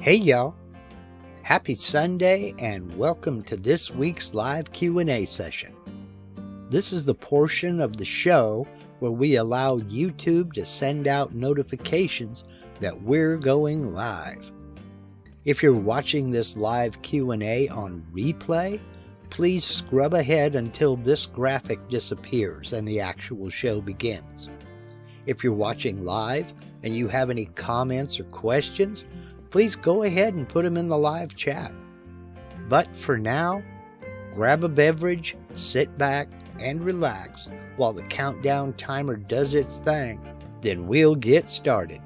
Hey y'all, happy Sunday and welcome to this week's live Q&A session. This is the portion of the show where we allow YouTube to send out notifications that we're going live. If you're watching this live Q&A on replay, please scrub ahead until this graphic disappears and the actual show begins. If you're watching live and you have any comments or questions, please go ahead and put them in the live chat. But for now, grab a beverage, sit back, and relax while the countdown timer does its thing. Then we'll get started.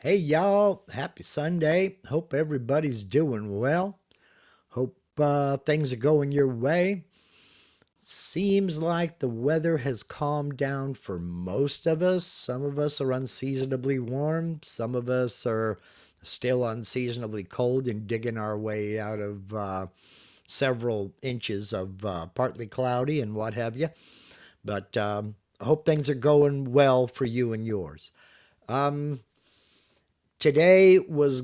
Hey y'all, happy Sunday. Hope everybody's doing well. Hope things are going your way. Seems like the weather has calmed down for most of us. Some of us are unseasonably warm. Some of us are still unseasonably cold and digging our way out of several inches of partly cloudy and what have you. But I hope things are going well for you and yours. Um, Today was,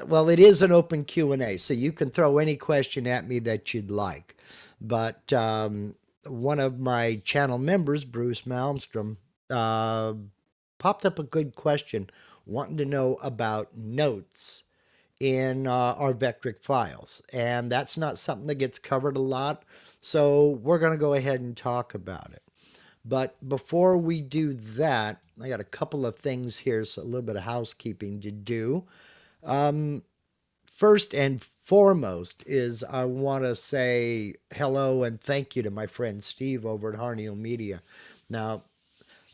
well, it is an open Q&A, so you can throw any question at me that you'd like. But one of my channel members, Bruce Malmstrom, uh, popped up a good question wanting to know about notes in our Vectric files. And that's not something that gets covered a lot, so we're going to go ahead and talk about it. But before we do that, I got a couple of things here, so a little bit of housekeeping to do. First and foremost is I want to say hello and thank you to my friend Steve over at Harneal Media. Now,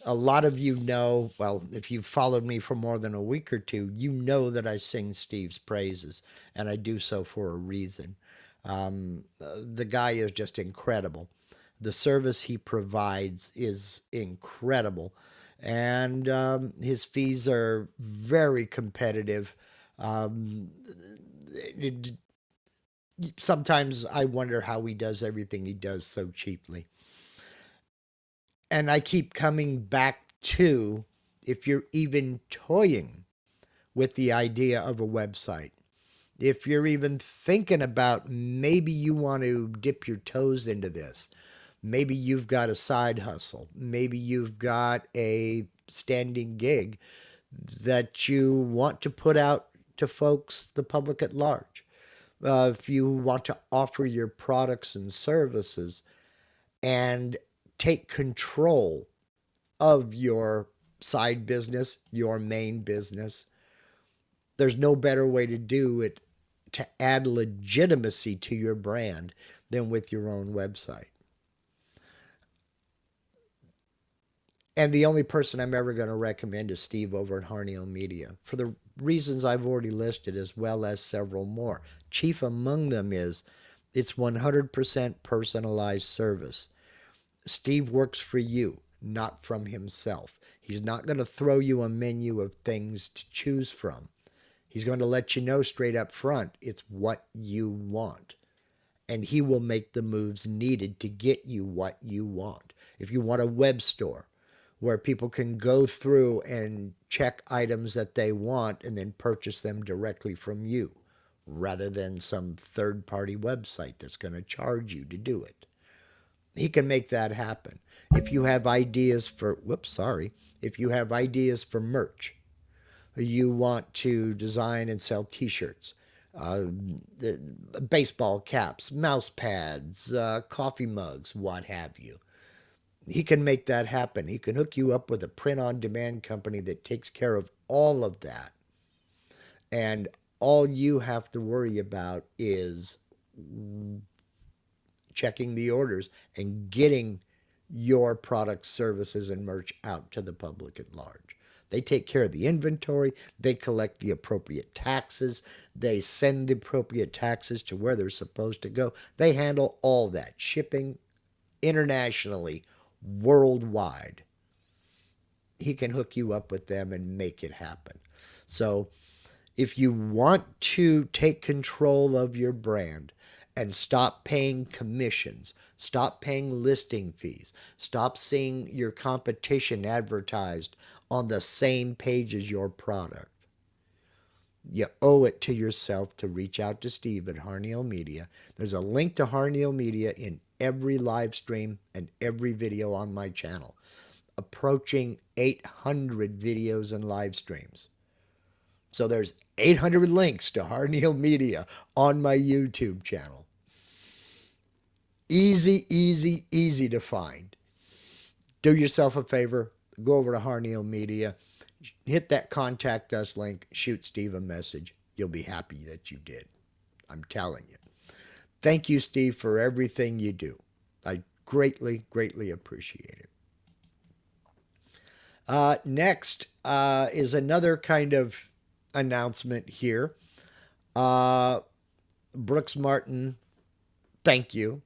a lot of you know, well, if you've followed me for more than a week or two, you know that I sing Steve's praises, and I do so for a reason. The guy is just incredible. The service he provides is incredible, and his fees are very competitive. Um, it, Sometimes I wonder how he does everything he does so cheaply. And I keep coming back to, if you're even toying with the idea of a website, if you're even thinking about maybe you want to dip your toes into this, maybe you've got a side hustle, maybe you've got a standing gig that you want to put out to folks, the public at large. If you want to offer your products and services and take control of your side business, your main business, there's no better way to do it to add legitimacy to your brand than with your own website. And the only person I'm ever going to recommend is Steve over at Harneal Media for the reasons I've already listed, as well as several more. Chief among them is it's 100% personalized service. Steve works for you, not from himself. He's not going to throw you a menu of things to choose from. He's going to let you know straight up front it's what you want. And he will make the moves needed to get you what you want. If you want a web store where people can go through and check items that they want and then purchase them directly from you, rather than some third-party website that's going to charge you to do it, he can make that happen. If you have ideas for, if you have ideas for merch, you want to design and sell T-shirts, uh, baseball caps, mouse pads, coffee mugs, what have you. He can make that happen. He can hook you up with a print-on-demand company that takes care of all of that. And all you have to worry about is checking the orders and getting your products, services, and merch out to the public at large. They take care of the inventory. They collect the appropriate taxes. They send the appropriate taxes to where they're supposed to go. They handle all that, shipping internationally, worldwide. He can hook you up with them and make it happen. So if you want to take control of your brand and stop paying commissions, stop paying listing fees, stop seeing your competition advertised on the same page as your product, you owe it to yourself to reach out to Steve at Harneal Media. There's a link to Harneal Media in every live stream and every video on my channel. Approaching 800 videos and live streams. So there's 800 links to Harneal Media on my YouTube channel. Easy, easy, easy to find. Do yourself a favor. Go over to Harneal Media. Hit that contact us link. Shoot Steve a message. You'll be happy that you did. I'm telling you. Thank you, Steve, for everything you do. I greatly, greatly appreciate it. Next is another kind of announcement here. Brooks Martin, thank you.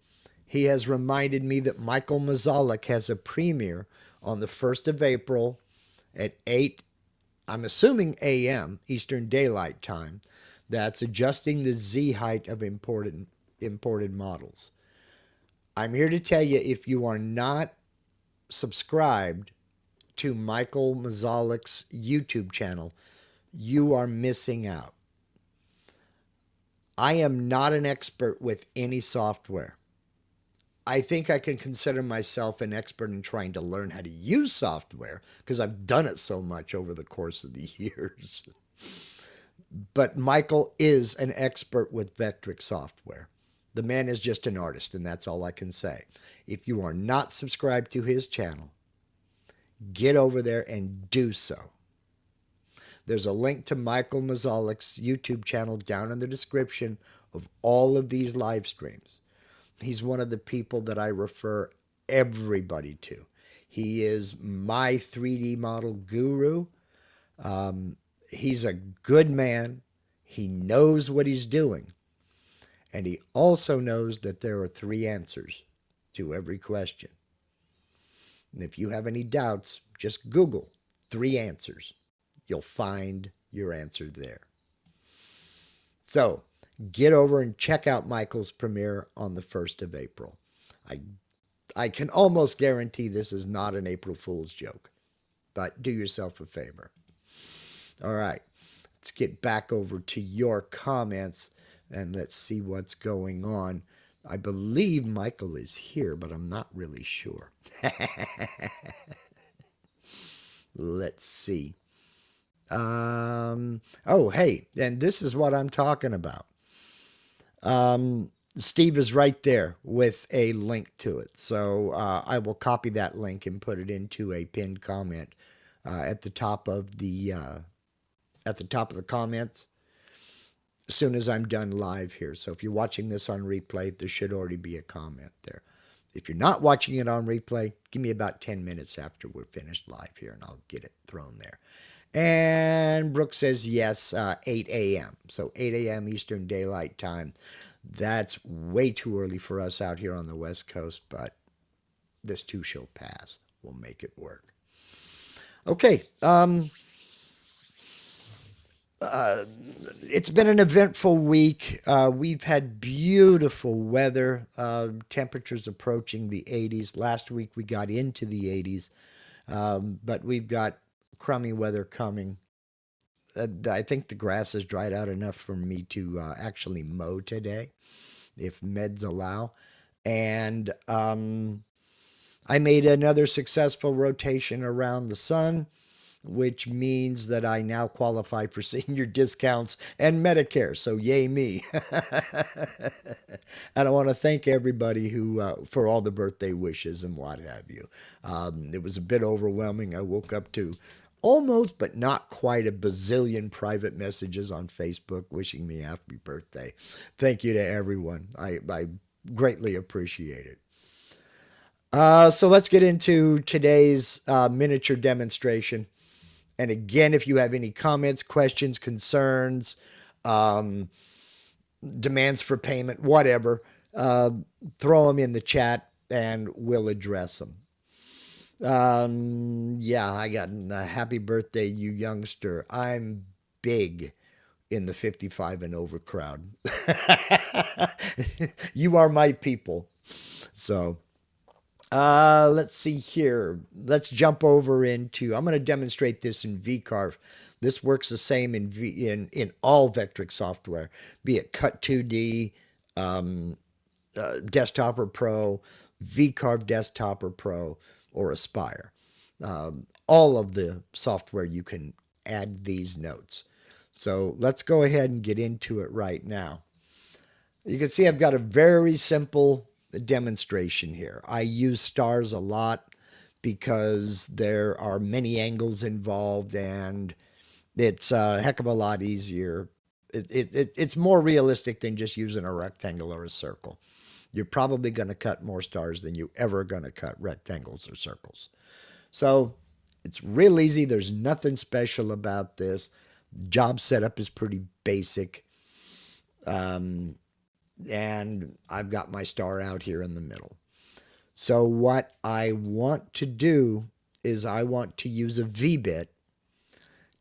he has reminded me that Michael Mazalik has a premiere on the 1st of April at 8, I'm assuming a.m. Eastern Daylight Time. That's adjusting the Z height of imported models. I'm here to tell you, if you are not subscribed to Michael Mazalik's YouTube channel, you are missing out. I am not an expert with any software. I think I can consider myself an expert in trying to learn how to use software because I've done it so much over the course of the years. But Michael is an expert with Vectric Software. The man is just an artist, and that's all I can say. If you are not subscribed to his channel, get over there and do so. There's a link to Michael Mazalik's YouTube channel down in the description of all of these live streams. He's one of the people that I refer everybody to. He is my 3D model guru. He's a good man. He knows what he's doing. And he also knows that there are 3 answers to every question. And if you have any doubts, just Google 3 answers. You'll find your answer there. So get over and check out Michael's premiere on the 1st of April. I can almost guarantee this is not an April Fool's joke, but do yourself a favor. All right, let's get back over to your comments and let's see what's going on. I believe Michael is here, but I'm not really sure. Let's see. Oh, hey, and this is what I'm talking about. Steve is right there with a link to it. So I will copy that link and put it into a pinned comment at the top of the comments as soon as I'm done live here. So if you're watching this on replay, there should already be a comment there. If you're not watching it on replay, give me about 10 minutes after we're finished live here, and I'll get it thrown there. And Brooke says yes, 8 a.m. So 8 a.m. Eastern Daylight Time. That's way too early for us out here on the West Coast, but this too shall pass. We'll make it work. Okay. It's been an eventful week. We've had beautiful weather, temperatures approaching the 80s. Last week we got into the 80s, but we've got crummy weather coming. I think the grass has dried out enough for me to actually mow today, if meds allow. And I made another successful rotation around the sun, which means that I now qualify for senior discounts and Medicare. So yay me. And I want to thank everybody who for all the birthday wishes and what have you. It was a bit overwhelming. I woke up to almost, but not quite, a bazillion private messages on Facebook wishing me happy birthday. Thank you to everyone. I greatly appreciate it. So let's get into today's miniature demonstration. And again, if you have any comments, questions, concerns, demands for payment, whatever, throw them in the chat and we'll address them. Yeah, I got a happy birthday, you youngster. I'm big in the 55 and over crowd. You are my people. So let's see here. Let's jump over into, I'm going to demonstrate this in VCarve. This works the same in all Vectric software, be it Cut2D, Desktop or Pro, VCarve Desktop or Pro, or Aspire. All of the software you can add these notes. So let's go ahead and get into it right now. You can see I've got a very simple demonstration here. I use stars a lot because there are many angles involved and it's a heck of a lot easier. It's more realistic than just using a rectangle or a circle. You're probably going to cut more stars than you ever going to cut rectangles or circles. So it's real easy. There's nothing special about this. Job setup is pretty basic. and I've got my star out here in the middle. So what I want to do is I want to use a V-bit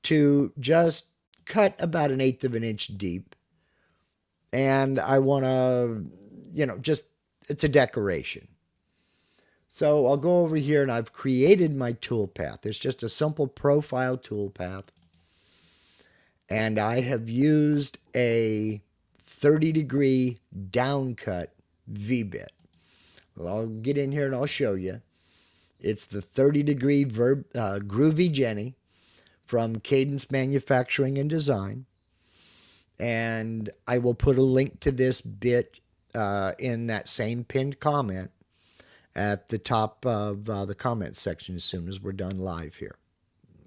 to just cut about 1/8 of an inch deep. And I want to, just, it's a decoration. So I'll go over here and I've created my toolpath. It's just a simple profile toolpath. And I have used a 30-degree downcut V-bit. Well, I'll get in here and I'll show you. It's the 30-degree Groovy Jenny from Cadence Manufacturing and Design. And I will put a link to this bit in that same pinned comment at the top of the comment section as soon as we're done live here.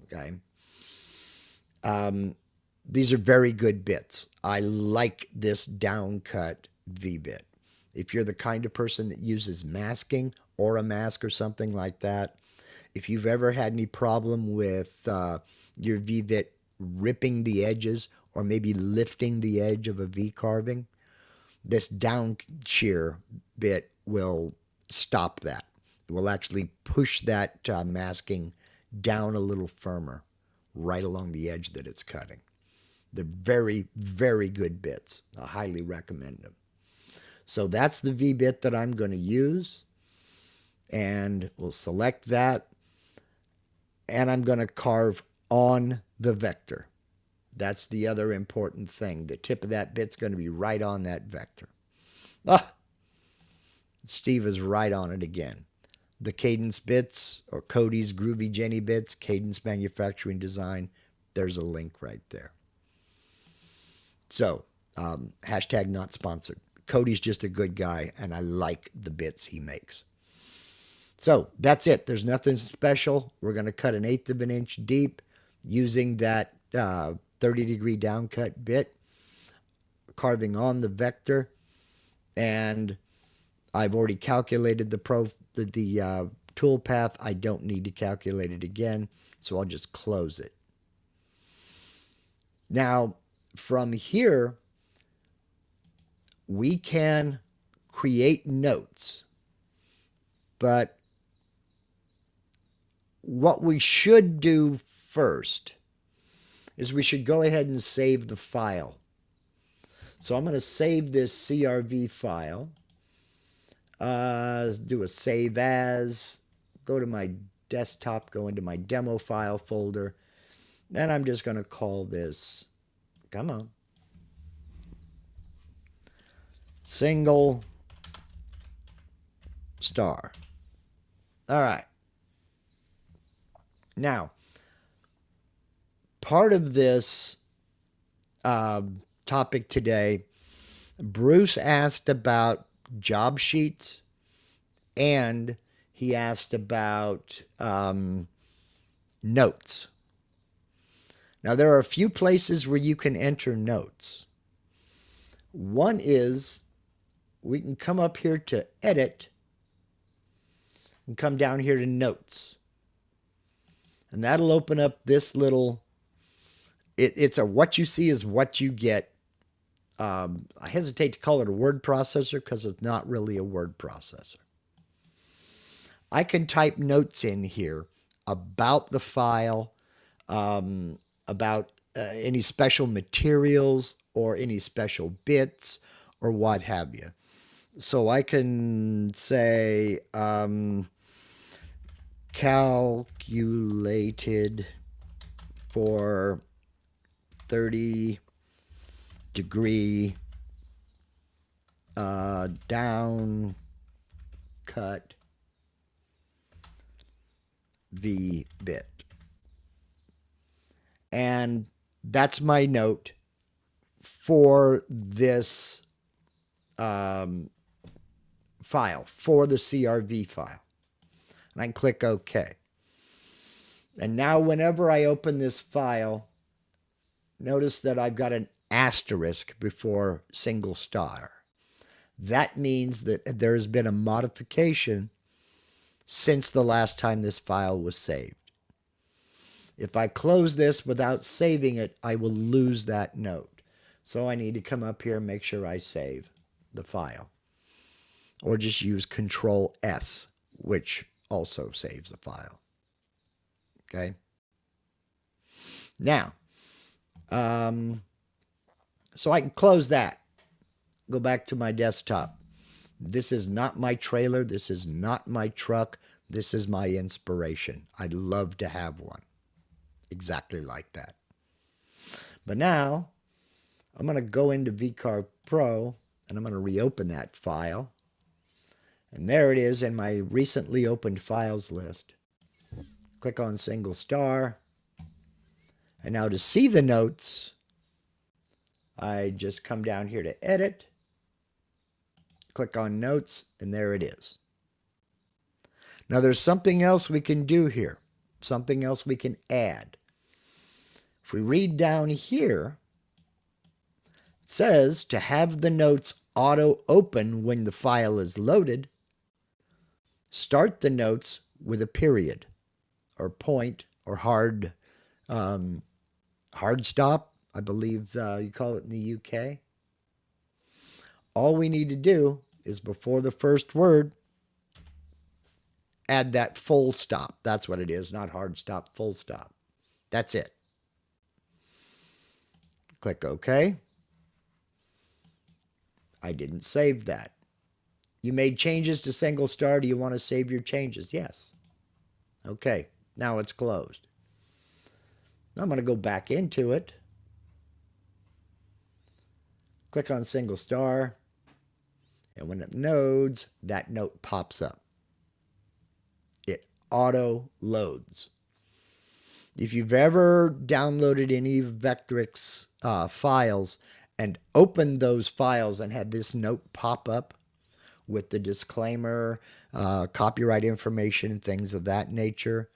Okay. These are very good bits. I like this downcut V-bit. If you're the kind of person that uses masking or a mask or something like that, if you've ever had any problem with your V-bit ripping the edges or maybe lifting the edge of a V carving, this down shear bit will stop that. It will actually push that masking down a little firmer right along the edge that it's cutting. They're very, very good bits. I highly recommend them. So that's the V-bit that I'm going to use. And we'll select that. And I'm going to carve on the vector. That's the other important thing. The tip of that bit's going to be right on that vector. Ah, Steve is right on it again. The Cadence bits, or Cody's Groovy Jenny bits, Cadence Manufacturing Design, there's a link right there. So, hashtag not sponsored. Cody's just a good guy, and I like the bits he makes. So, that's it. There's nothing special. We're going to cut 1/8 of an inch deep using that 30-degree downcut bit, carving on the vector, and I've already calculated the tool path. I don't need to calculate it again, so I'll just close it. Now, from here, we can create notes, but what we should do first is we should go ahead and save the file. So I'm going to save this CRV file. Do a save as, go to my desktop, go into my demo file folder, and I'm just going to call this, come on, single star. All right. Now, part of this topic today, Bruce asked about job sheets, and he asked about notes. Now, there are a few places where you can enter notes. One is we can come up here to Edit and come down here to Notes. And that'll open up this little, it's a what you see is what you get. I hesitate to call it a word processor because it's not really a word processor. I can type notes in here about the file, about any special materials or any special bits or what have you. So I can say calculated for 30-degree down cut V bit. And that's my note for this file, for the CRV file. And I can click OK. And now whenever I open this file, notice that I've got an asterisk before single star. That means that there has been a modification since the last time this file was saved. If I close this without saving it, I will lose that note. So I need to come up here and make sure I save. the file. Or just use Control S, which also saves the file. Okay? Now, so I can close that. Go back to my desktop. This is not my trailer. This is not my truck. This is my inspiration. I'd love to have one exactly like that. But now, I'm going to go into VCarve Pro, and I'm going to reopen that file. And there it is in my recently opened files list. Click on single star. And now to see the notes, I just come down here to edit, click on notes, and there it is. Now there's something else we can do here, something else we can add. If we read down here, it says to have the notes auto open when the file is loaded, start the notes with a period or point or hard stop, I believe you call it in the UK. All we need to do is before the first word, add that full stop. That's what it is, not hard stop, full stop. That's it. Click OK. I didn't save that. You made changes to single star. Do you want to save your changes? Yes. Okay, now it's closed. I'm going to go back into it. Click on single star. And when it loads, that note pops up. It auto loads. If you've ever downloaded any Vectric's files and opened those files and had this note pop up with the disclaimer, copyright information, and things of that nature,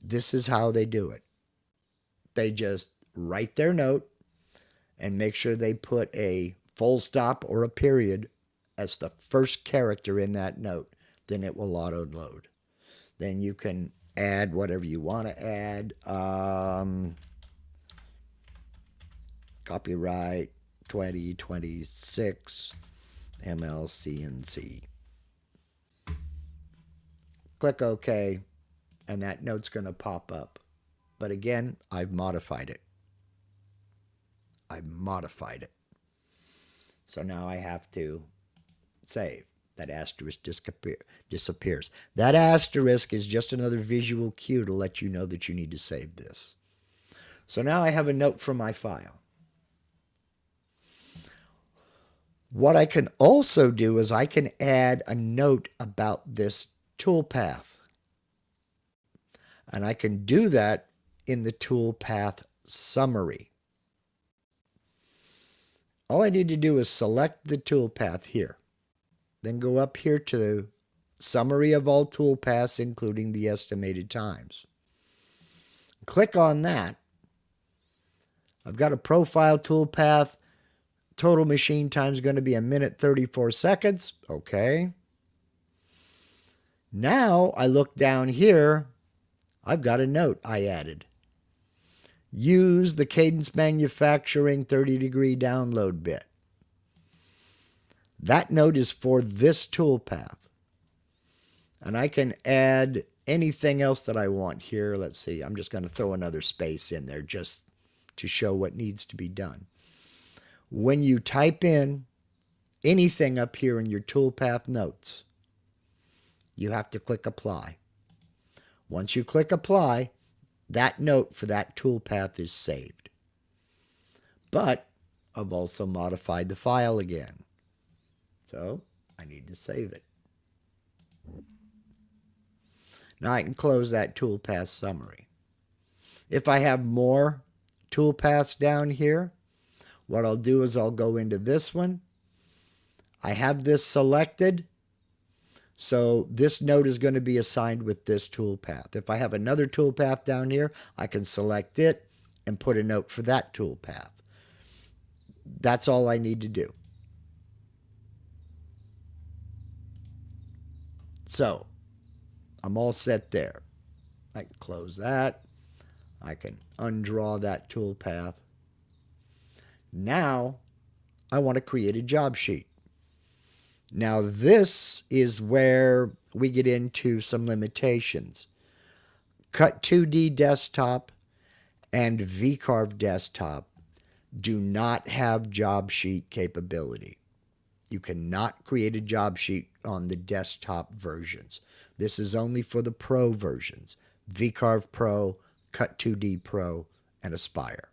this is how they do it. They just write their note and make sure they put a full stop or a period as the first character in that note. Then it will auto load. Then you can add whatever you want to add. Copyright 2026 MLCNC. Click OK, and that note's going to pop up. But again, I've modified it. I've modified it. So now I have to save. That asterisk disappears. That asterisk is just another visual cue to let you know that you need to save this. So now I have a note from my file. What I can also do is I can add a note about this toolpath. And I can do that in the toolpath summary. All I need to do is select the toolpath here. Then go up here to summary of all toolpaths, including the estimated times. Click on that. I've got a profile toolpath. Total machine time is going to be 1 minute 34 seconds. Okay. Now I look down here. I've got a note I added. Use the Cadence Manufacturing 30-degree download bit. That note is for this toolpath. And I can add anything else that I want here. Let's see, I'm just going to throw another space in there just to show what needs to be done. When you type in anything up here in your toolpath notes, you have to click apply. Once you click apply, that note for that toolpath is saved. But I've also modified the file again. So I need to save it. Now I can close that toolpath summary. If I have more toolpaths down here, what I'll do is I'll go into this one. I have this selected. So this note is going to be assigned with this toolpath. If I have another toolpath down here, I can select it and put a note for that toolpath. That's all I need to do. So I'm all set there. I can close that. I can undraw that toolpath. Now I want to create a job sheet. Now this is where we get into some limitations. Cut 2D Desktop and VCarve Desktop do not have job sheet capability. You cannot create a job sheet on the desktop versions. This is only for the Pro versions. VCarve Pro, Cut 2D Pro, and Aspire.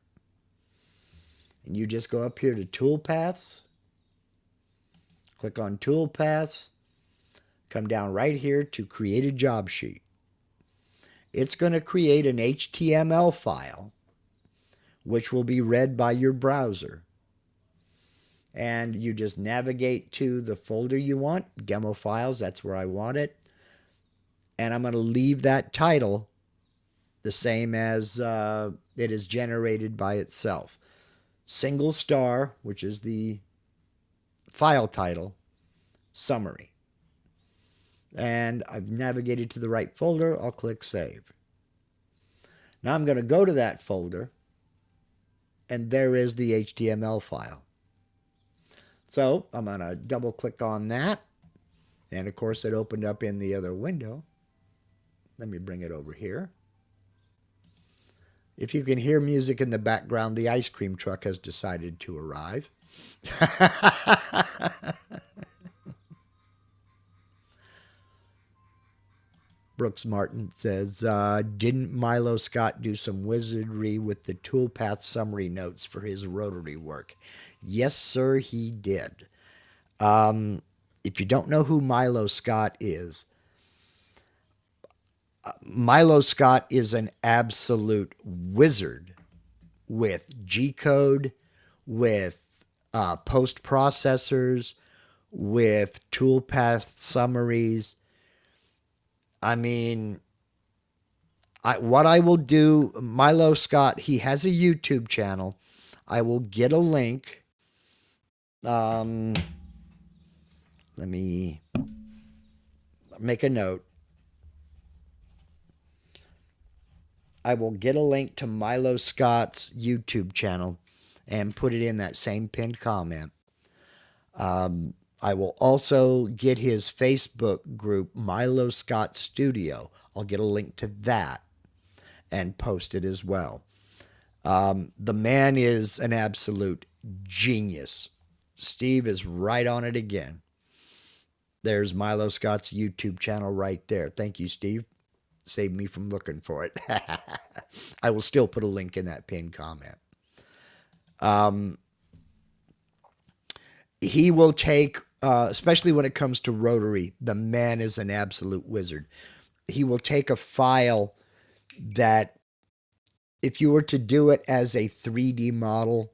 And you just go up here to Toolpaths, click on Toolpaths, come down right here to Create a Job Sheet. It's going to create an HTML file, which will be read by your browser. And you just navigate to the folder you want, Demo Files, that's where I want it. And I'm going to leave that title the same as it is generated by itself. Single star, which is the file title, summary. And I've navigated to the right folder. I'll click Save. Now I'm going to go to that folder, and there is the HTML file. So I'm going to double click on that. And of course, it opened up in the other window. Let me bring it over here. If you can hear music in the background, the ice cream truck has decided to arrive. Brooks Martin says, didn't Milo Scott do some wizardry with the toolpath summary notes for his rotary work? Yes, sir, he did. If you don't know who Milo Scott is an absolute wizard with G-code, with post processors, with toolpath summaries. I mean, what I will do, Milo Scott, he has a YouTube channel. I will get a link. Let me make a note. I will get a link to Milo Scott's YouTube channel and put it in that same pinned comment. I will also get his Facebook group, Milo Scott Studio. I'll get a link to that and post it as well. The man is an absolute genius. Steve is right on it again. There's Milo Scott's YouTube channel right there. Thank you, Steve. Saved me from looking for it. I will still put a link in that pinned comment. He will take, especially when it comes to rotary, the man is an absolute wizard. He will take a file that, if you were to do it as a 3D model,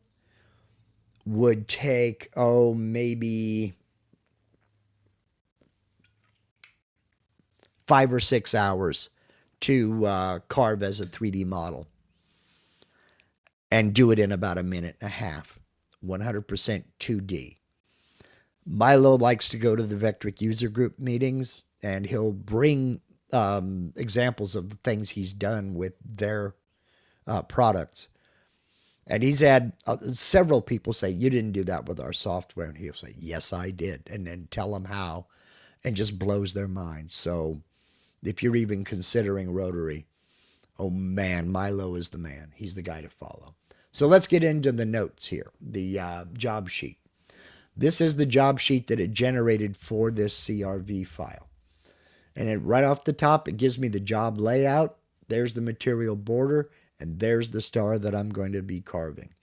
would take, maybe 5 or 6 hours to carve as a 3D model, and do it in about a minute and a half, 100% 2D. Milo likes to go to the Vectric user group meetings, and he'll bring examples of the things he's done with their products. And he's had several people say, you didn't do that with our software. And he'll say, yes, I did. And then tell them how, and just blows their mind. So if you're even considering rotary, oh man, Milo is the man. He's the guy to follow. So let's get into the notes here, the job sheet. This is the job sheet that it generated for this CRV file. And right off the top, it gives me the job layout. There's the material border, and there's the star that I'm going to be carving.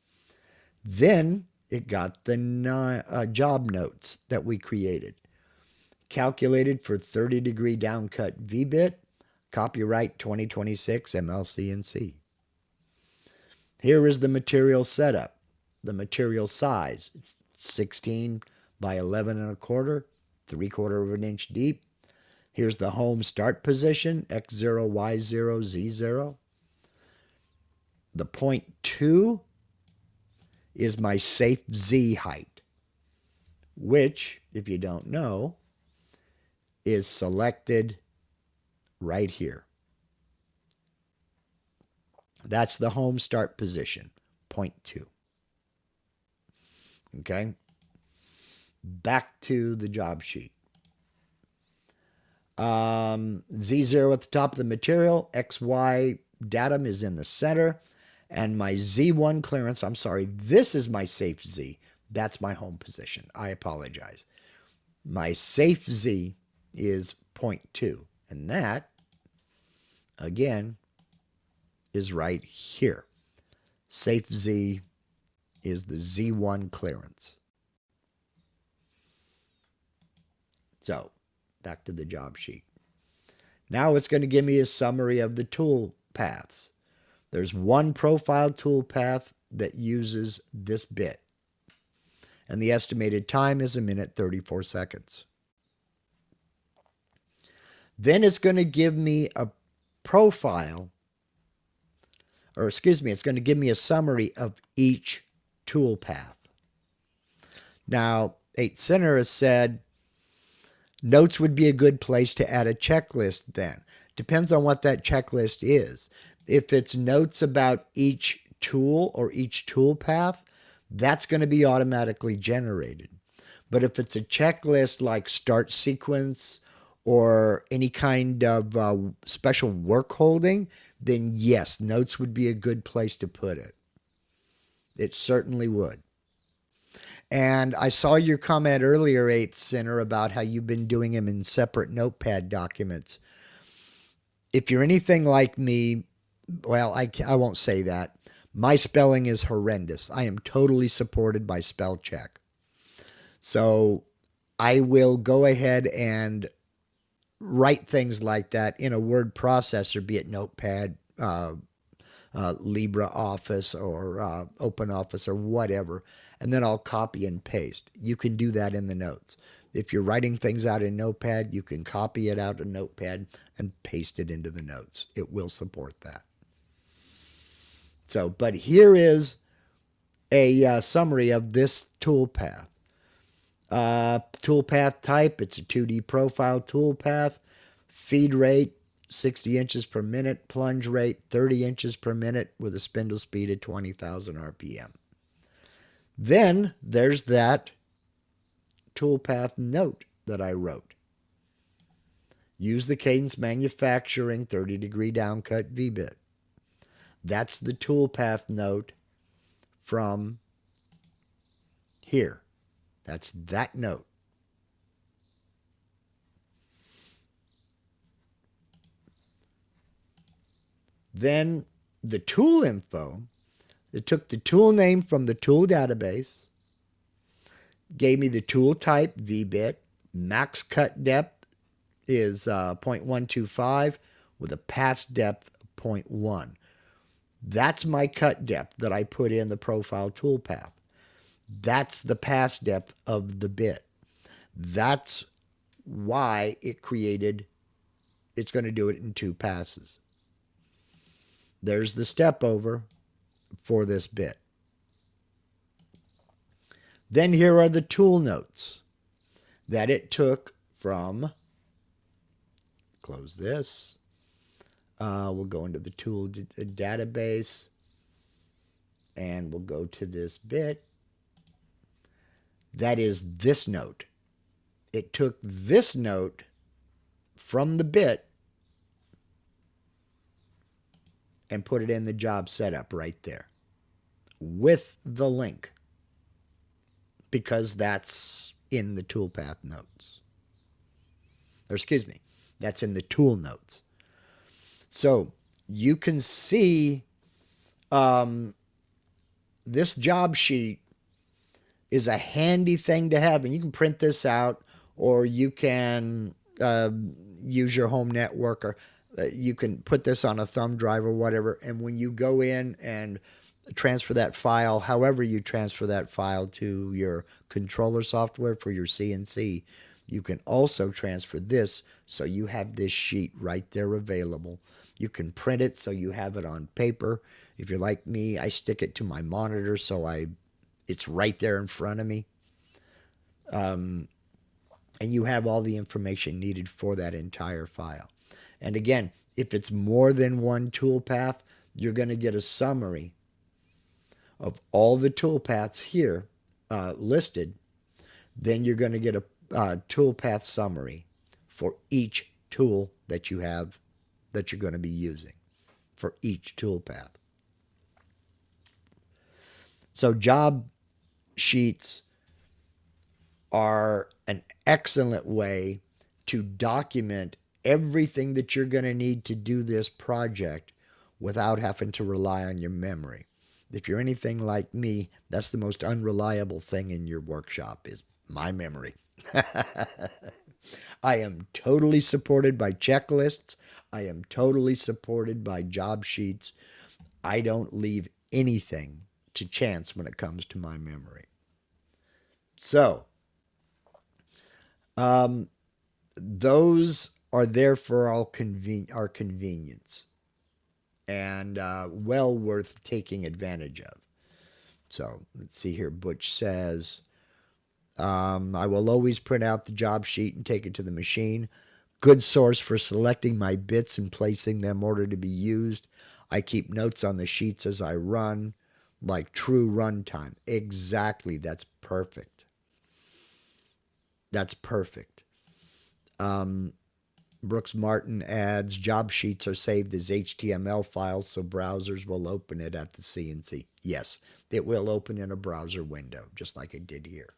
Then it got the job notes that we created. Calculated for 30-degree downcut V-bit, copyright 2026 ML-CNC. Here is the material setup. The material size, 16 by 11 1/4, 3/4 of an inch deep. Here's the home start position, X0, Y0, Z0. The 0.2 is my safe Z height, which, if you don't know, is selected right here. That's the home start position, 0.2. Okay? Back to the job sheet. Z0 at the top of the material, XY datum is in the center, and my Z1 clearance, I'm sorry, this is my safe Z. That's my home position. I apologize. My safe Z is 0.2, and that, again, is right here. Safe Z is the Z1 clearance. So, back to the job sheet. Now it's going to give me a summary of the tool paths. There's one profile tool path that uses this bit, and the estimated time is 1 minute 34 seconds. Then it's going to give me a profile, or excuse me, it's going to give me a summary of each tool path. Now, 8 Center has said notes would be a good place to add a checklist then. Depends on what that checklist is. If it's notes about each tool or each tool path, that's going to be automatically generated. But if it's a checklist like start sequence or any kind of special work holding, then yes, notes would be a good place to put it. It certainly would. And I saw your comment earlier, 8th Center, about how you've been doing them in separate notepad documents. If you're anything like me, well, I won't say that. My spelling is horrendous. I am totally supported by spell check. So I will go ahead and write things like that in a word processor, be it Notepad, LibreOffice, or OpenOffice, or whatever, and then I'll copy and paste. You can do that in the notes. If you're writing things out in Notepad, you can copy it out in Notepad and paste it into the notes. It will support that. So, but here is a summary of this toolpath. Toolpath type, it's a 2D profile toolpath. Feed rate, 60 inches per minute. Plunge rate, 30 inches per minute with a spindle speed of 20,000 RPM. Then there's that toolpath note that I wrote. Use the Cadence Manufacturing 30-degree downcut V-bit. That's the toolpath note from here. That's that note. Then the tool info, it took the tool name from the tool database, gave me the tool type, V-bit, max cut depth is 0.125 with a pass depth of 0.1. That's my cut depth that I put in the profile toolpath. That's the pass depth of the bit. That's why it created, it's going to do it in 2 passes. There's the step over for this bit. Then here are the tool notes that it took from, close this, we'll go into the tool database, and we'll go to this bit. That is this note. It took this note from the bit and put it in the job setup right there with the link, because that's in the toolpath notes. Or excuse me, that's in the tool notes. So you can see this job sheet is a handy thing to have, and you can print this out, or you can use your home network, or you can put this on a thumb drive or whatever, and when you go in and transfer that file, however you transfer that file to your controller software for your CNC, you can also transfer this so you have this sheet right there available. You can print it so you have it on paper. If you're like me, I stick it to my monitor so it's right there in front of me. And you have all the information needed for that entire file. And again, if it's more than one toolpath, you're going to get a summary of all the toolpaths here listed. Then you're going to get a toolpath summary for each tool that you have that you're going to be using for each toolpath. So job sheets are an excellent way to document everything that you're going to need to do this project without having to rely on your memory. If you're anything like me, that's the most unreliable thing in your workshop is my memory. I am totally supported by checklists. I am totally supported by job sheets. I don't leave anything to chance when it comes to my memory. So, those are there for our convenience and well worth taking advantage of. So let's see here. Butch says, I will always print out the job sheet and take it to the machine. Good source for selecting my bits and placing them in order to be used. I keep notes on the sheets as I run, like true runtime. Exactly. That's perfect. That's perfect. Brooks Martin adds, job sheets are saved as HTML files, so browsers will open it at the CNC. Yes, it will open in a browser window, just like it did here.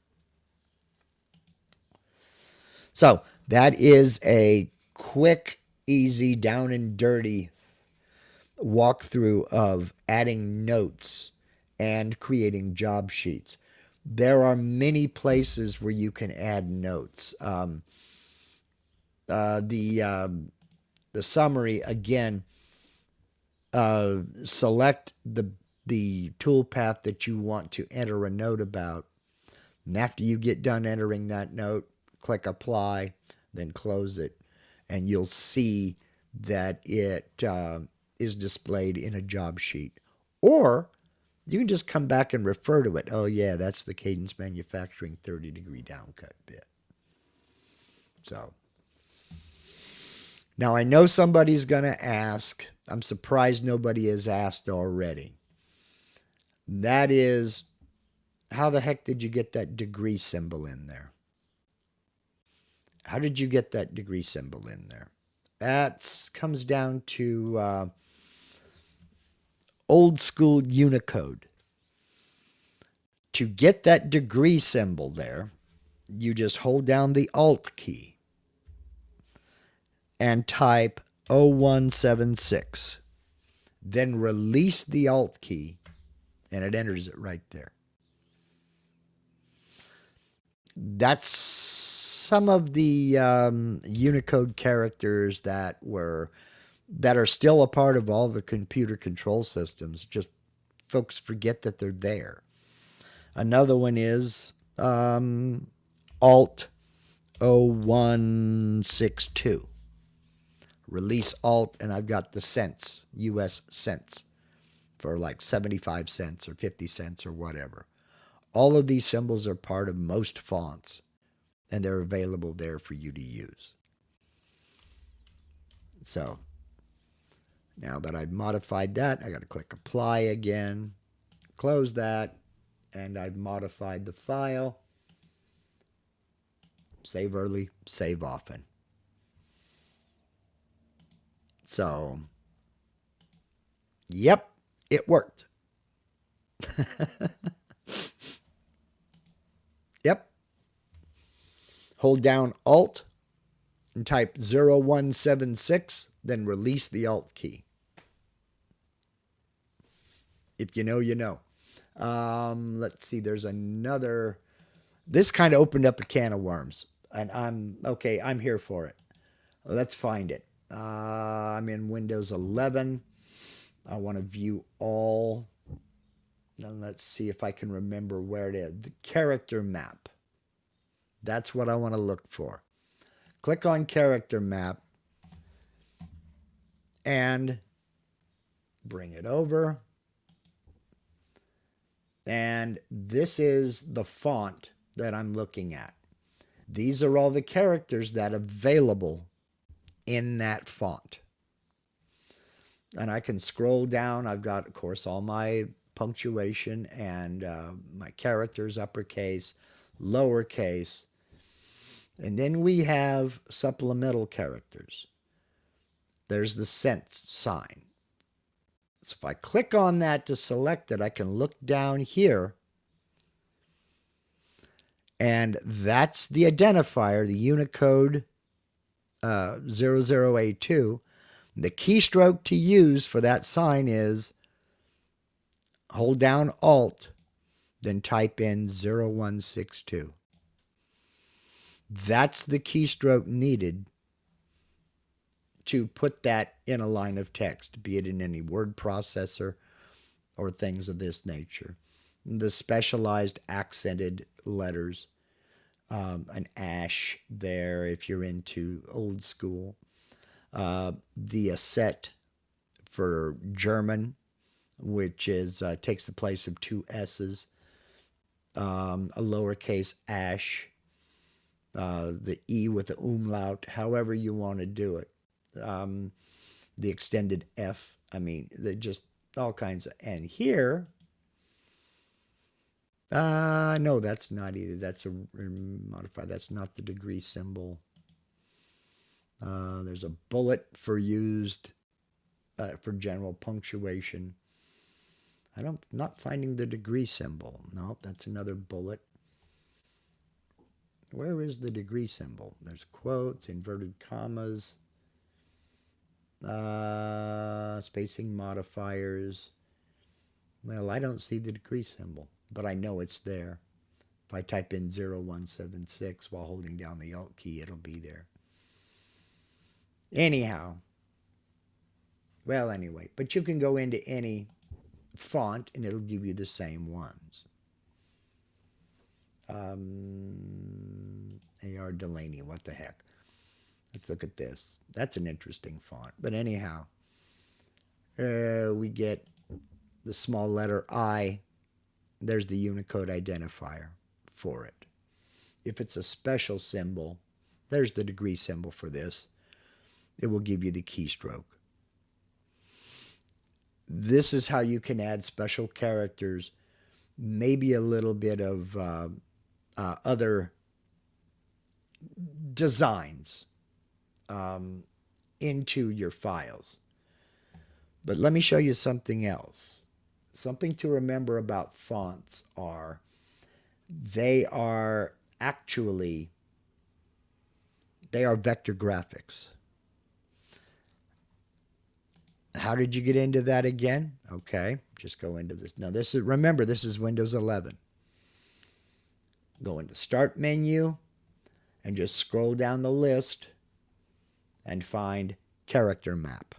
So that is a quick, easy, down and dirty walkthrough of adding notes and creating job sheets. There are many places where you can add notes. The summary, again, select the toolpath that you want to enter a note about. And after you get done entering that note, click apply, then close it, and you'll see that it is displayed in a job sheet. Or you can just come back and refer to it. Oh yeah, that's the Cadence Manufacturing 30-degree downcut bit. So now I know somebody's going to ask, I'm surprised nobody has asked already. That is, how the heck did you get that degree symbol in there? How did you get that degree symbol in there? That comes down to old school Unicode. To get that degree symbol there, you just hold down the Alt key and type 0176. Then release the Alt key, and it enters it right there. That's some of the Unicode characters that are still a part of all the computer control systems. Just folks forget that they're there. Another one is Alt 0162. Release Alt, and I've got the cents, US cents, for like 75 cents or 50 cents or whatever. All of these symbols are part of most fonts, and they're available there for you to use. So now that I've modified that, I got to click apply again, close that, and I've modified the file. Save early, save often. So, yep, it worked. Yep. Hold down Alt and type 0176, then release the Alt key. If you know, you know. Let's see, there's another. This kind of opened up a can of worms, and I'm here for it. Let's find it. I'm in Windows 11. I want to view all. Now let's see if I can remember where it is. The character map. That's what I want to look for. Click on character map and bring it over. And this is the font that I'm looking at. These are all the characters that are available in that font. And I can scroll down. I've got, of course, all my punctuation and my characters uppercase, lowercase, and then we have supplemental characters. There's the cent sign. So if I click on that to select it, I can look down here, and that's the identifier, the Unicode 00A2. The keystroke to use for that sign is hold down Alt, then type in 0162. That's the keystroke needed to put that in a line of text, be it in any word processor or things of this nature. The specialized accented letters, an ash there if you're into old school. The set for German, which is takes the place of two S's. A lowercase ash, the E with the umlaut, however you want to do it. The extended F, I mean, they're just all kinds of, and here, no, that's not either. That's a modifier. That's not the degree symbol. There's a bullet for used for general punctuation. Not finding the degree symbol. No, that's another bullet. Where is the degree symbol? There's quotes, inverted commas, spacing modifiers. Well, I don't see the degree symbol, but I know it's there. If I type in 0176 while holding down the Alt key, it'll be there. Anyhow, well, anyway, but you can go into any font and it'll give you the same ones. A.R. Delaney, what the heck? Let's look at this. That's an interesting font. But anyhow, we get the small letter I. There's the Unicode identifier for it. If it's a special symbol, there's the degree symbol for this. It will give you the keystroke. This is how you can add special characters, maybe a little bit of other designs into your files. But let me show you something else. Something to remember about fonts are they are vector graphics. How did you get into that again? Okay, just go into this. Now remember, this is Windows 11. Go into Start menu and just scroll down the list and find Character Map.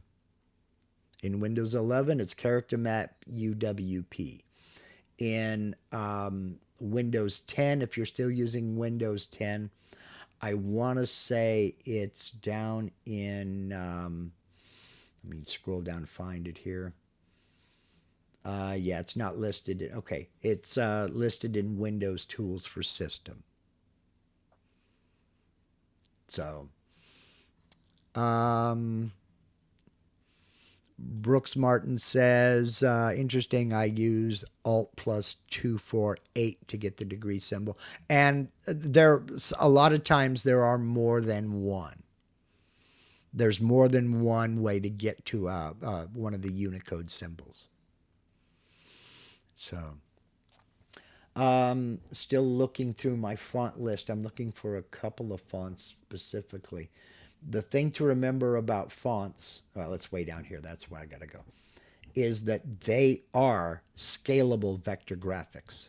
In Windows 11, it's Character Map UWP. In Windows 10, if you're still using Windows 10, I want to say it's down in, let me scroll down and find it here. Yeah, it's not listed. Okay, it's listed in Windows Tools for System. So, Brooks Martin says, interesting, I use Alt plus 248 to get the degree symbol. And a lot of times there are more than one. There's more than one way to get to one of the Unicode symbols. So, still looking through my font list. I'm looking for a couple of fonts specifically. The thing to remember about fonts, well, it's way down here, that's where I got to go, is that they are scalable vector graphics.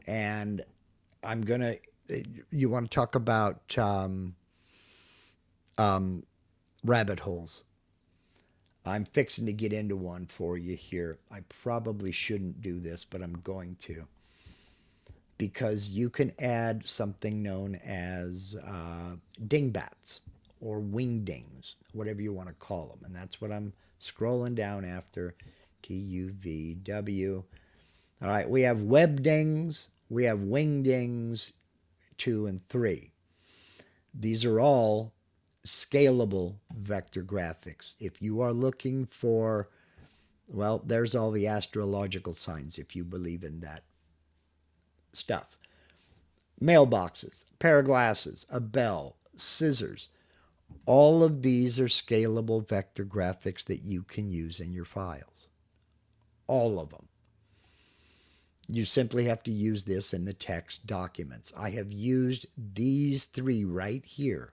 And I'm going to, you want to talk about rabbit holes. I'm fixing to get into one for you here. I probably shouldn't do this, but I'm going to. Because you can add something known as dingbats or wingdings, whatever you want to call them. And that's what I'm scrolling down after, TUVW. All right, we have webdings, we have wingdings 2 and 3. These are all scalable vector graphics. If you are looking for, well, there's all the astrological signs if you believe in that stuff. mailboxes, a pair of glasses, a bell, scissors. All of these are scalable vector graphics that you can use in your files. All of them. You simply have to use this in the text documents. I have used these three right here,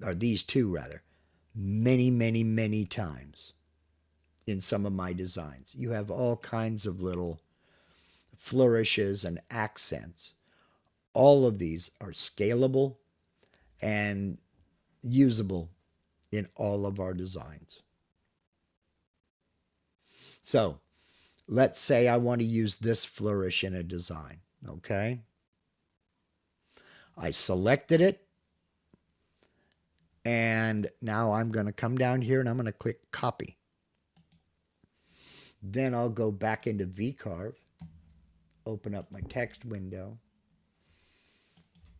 or these two rather, many, many, many times in some of my designs. You have all kinds of little flourishes and accents. All of these are scalable and usable in all of our designs. So let's say I want to use this flourish in a design, okay? I selected it, and now I'm going to come down here and I'm going to click copy. Then I'll go back into VCarve, open up my text window,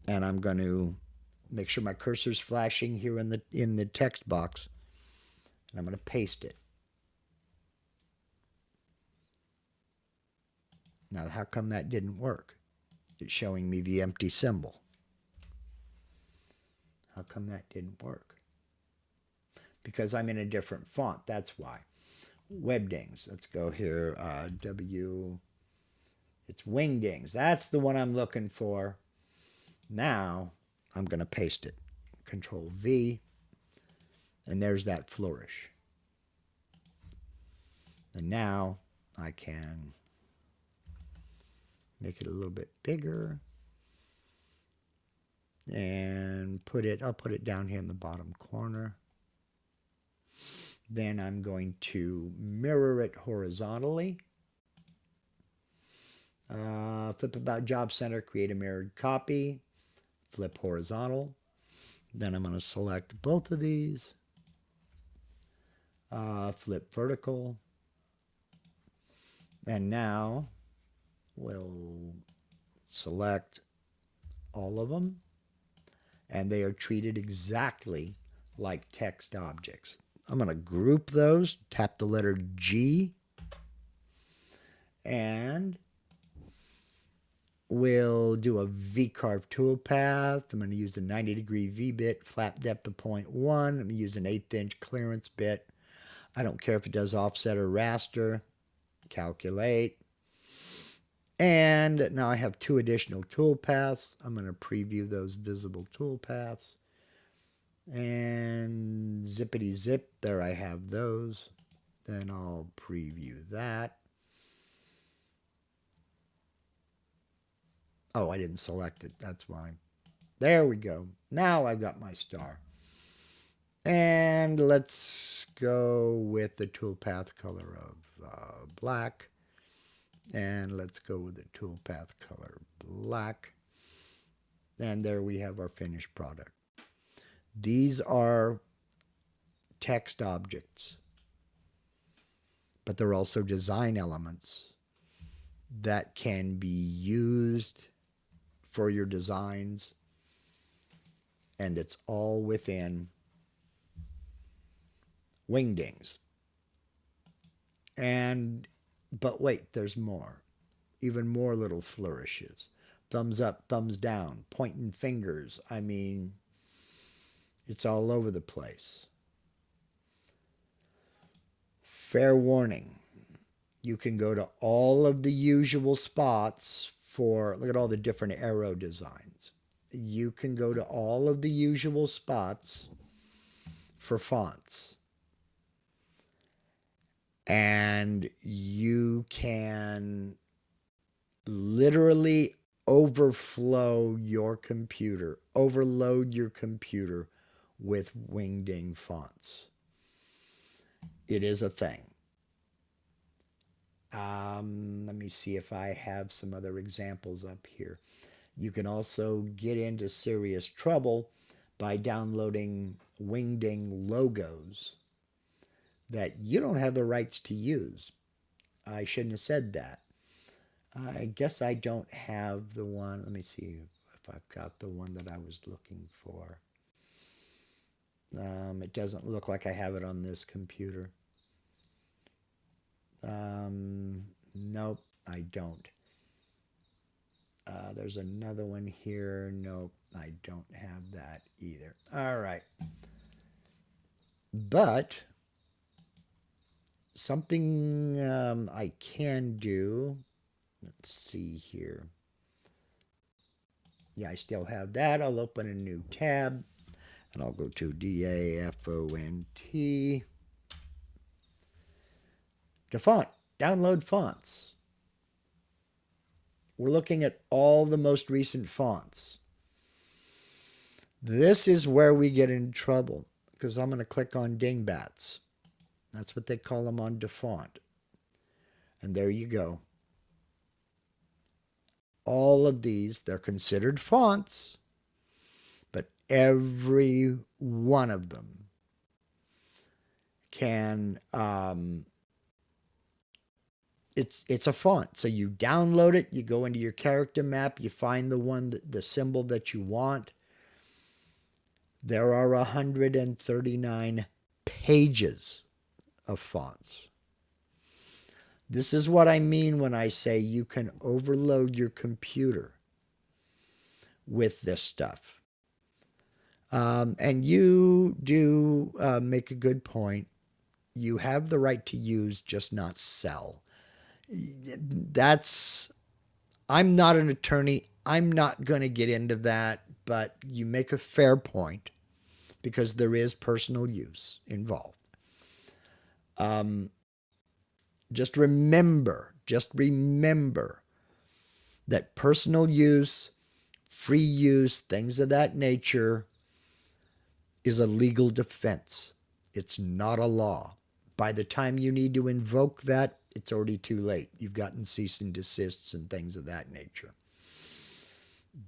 and I'm going to make sure my cursor's flashing here in the text box, and I'm going to paste it. Now, how come that didn't work? It's showing me the empty symbol. How come that didn't work? Because I'm in a different font, that's why. Webdings, let's go here, it's Wingdings. That's the one I'm looking for. Now, I'm going to paste it. Control V, and there's that flourish. And now I can make it a little bit bigger and I'll put it down here in the bottom corner. Then I'm going to mirror it horizontally. Flip about Job Center, create a mirrored copy, flip horizontal. Then I'm going to select both of these, flip vertical, and now we'll select all of them, and they are treated exactly like text objects. I'm going to group those, tap the letter G, and we'll do a V-carve toolpath. I'm going to use a 90-degree V-bit, flap depth of 0.1. I'm going to use an 1/8 inch clearance bit. I don't care if it does offset or raster. Calculate. And now I have 2 additional toolpaths. I'm going to preview those visible toolpaths. And zippity zip, there I have those. Then I'll preview that. Oh, I didn't select it. That's why. There we go. Now I've got my star. And let's go with the toolpath color of black. And let's go with the toolpath color black. And there we have our finished product. These are text objects, but they're also design elements that can be used for your designs, and it's all within Wingdings. But wait, there's more. Even more little flourishes. Thumbs up, thumbs down, pointing fingers. I mean, it's all over the place. Fair warning. You can go to all of the usual spots for, look at all the different arrow designs. You can go to all of the usual spots for fonts. And you can literally overflow your computer, overload your computer with Wingding fonts. It is a thing. Let me see if I have some other examples up here. You can also get into serious trouble by downloading Wingding logos that you don't have the rights to use. I shouldn't have said that. I guess I don't have the one. Let me see if I've got the one that I was looking for. It doesn't look like I have it on this computer. Nope, I don't. There's another one here. Nope, I don't have that either. All right. But something I can do, let's see here. Yeah, I still have that. I'll open a new tab and I'll go to DAFONT. To font, download fonts. We're looking at all the most recent fonts. This is where we get in trouble because I'm going to click on dingbats. That's what they call them on DaFont. And there you go. All of these, they're considered fonts, but every one of them can, it's a font. So you download it, you go into your character map, you find the one, the symbol that you want. There are 139 pages of fonts. This is what I mean when I say you can overload your computer with this stuff. And you do make a good point. You have the right to use, just not sell. I'm not an attorney. I'm not going to get into that, but you make a fair point because there is personal use involved. Just remember that personal use, free use, things of that nature is a legal defense. It's not a law. By the time you need to invoke that, it's already too late. You've gotten cease and desists and things of that nature.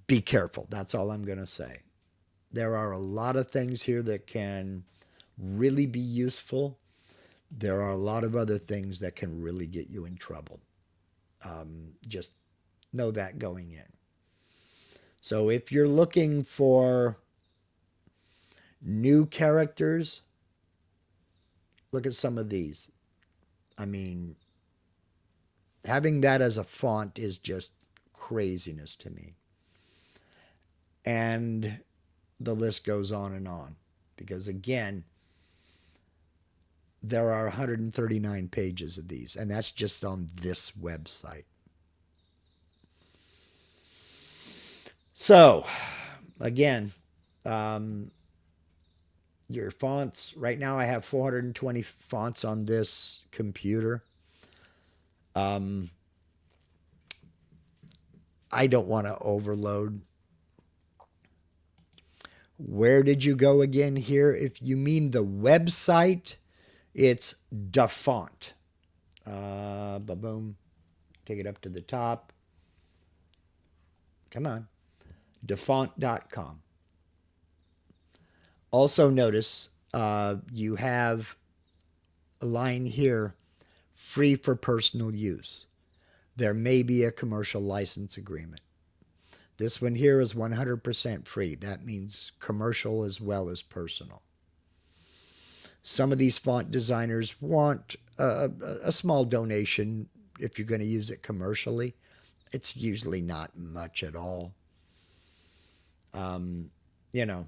Be careful. That's all I'm going to say. There are a lot of things here that can really be useful. There are a lot of other things that can really get you in trouble. Just know that going in. So if you're looking for new characters, look at some of these. I mean, having that as a font is just craziness to me. And the list goes on. Because again, there are 139 pages of these, and that's just on this website. So, again, your fonts. Right now I have 420 fonts on this computer. I don't want to overload. Where did you go again here? If you mean the website, it's DaFont. Boom. Take it up to the top. Come on. DaFont.com. Also notice you have a line here, free for personal use. There may be a commercial license agreement. This one here is 100% free. That means commercial as well as personal. Some of these font designers want a small donation if you're going to use it commercially. It's usually not much at all. You know,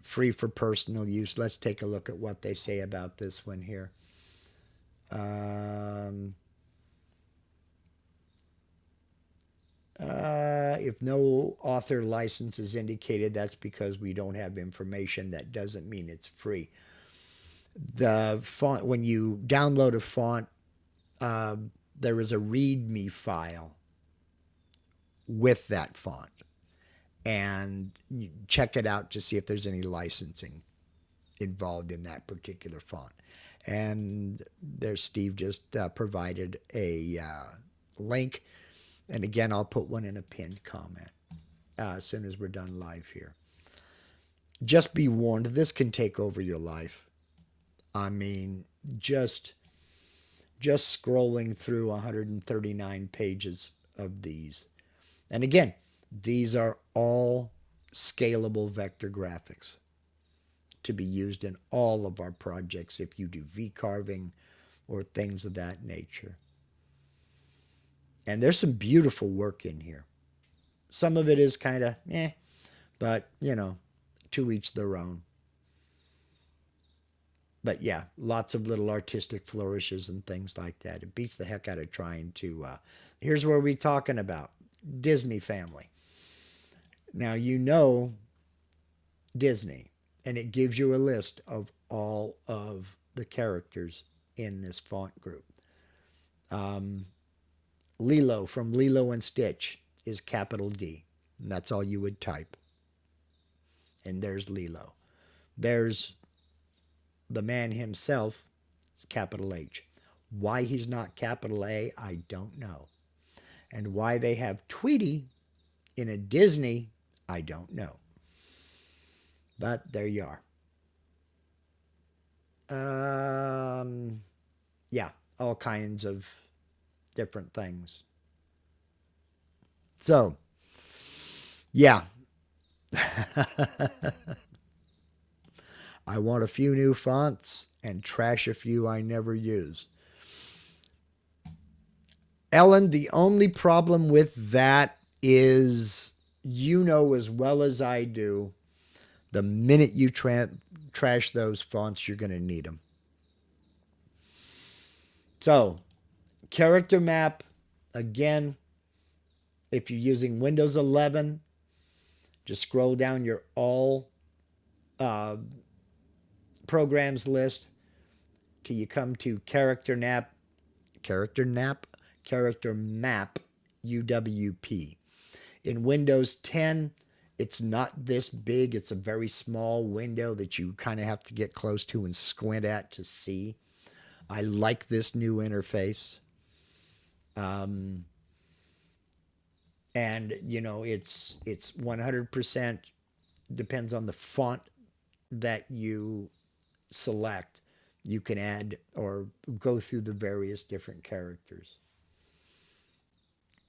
free for personal use. Let's take a look at what they say about this one here. If no author license is indicated, that's because we don't have information. That doesn't mean it's free. The font, when you download a font, there is a README file with that font. And you check it out to see if there's any licensing involved in that particular font. And there's Steve just provided a link. And again, I'll put one in a pinned comment as soon as we're done live here. Just be warned, this can take over your life. I mean, just scrolling through 139 pages of these. And again, these are all scalable vector graphics to be used in all of our projects if you do V-carving or things of that nature. And there's some beautiful work in here. Some of it is kind of but to each their own. But yeah, lots of little artistic flourishes and things like that. It beats the heck out of trying to. Here's where we're talking about Disney family. Now Disney, and it gives you a list of all of the characters in this font group. Um, Lilo from Lilo and Stitch is capital D, and that's all you would type. And there's Lilo. There's the man himself, is capital H. Why he's not capital A, I don't know. And why they have Tweety in a Disney, I don't know. But there you are. Yeah, all kinds of different things. So, yeah. I want a few new fonts and trash a few I never use. Ellen, the only problem with that is you know as well as I do, the minute you trash those fonts, you're going to need them. So, character map, again, if you're using Windows 11, just scroll down your all programs list till you come to character map UWP. In Windows 10, it's not this big. It's a very small window that you kind of have to get close to and squint at to see. I like this new interface. And it's 100% depends on the font that you select. You can add or go through the various different characters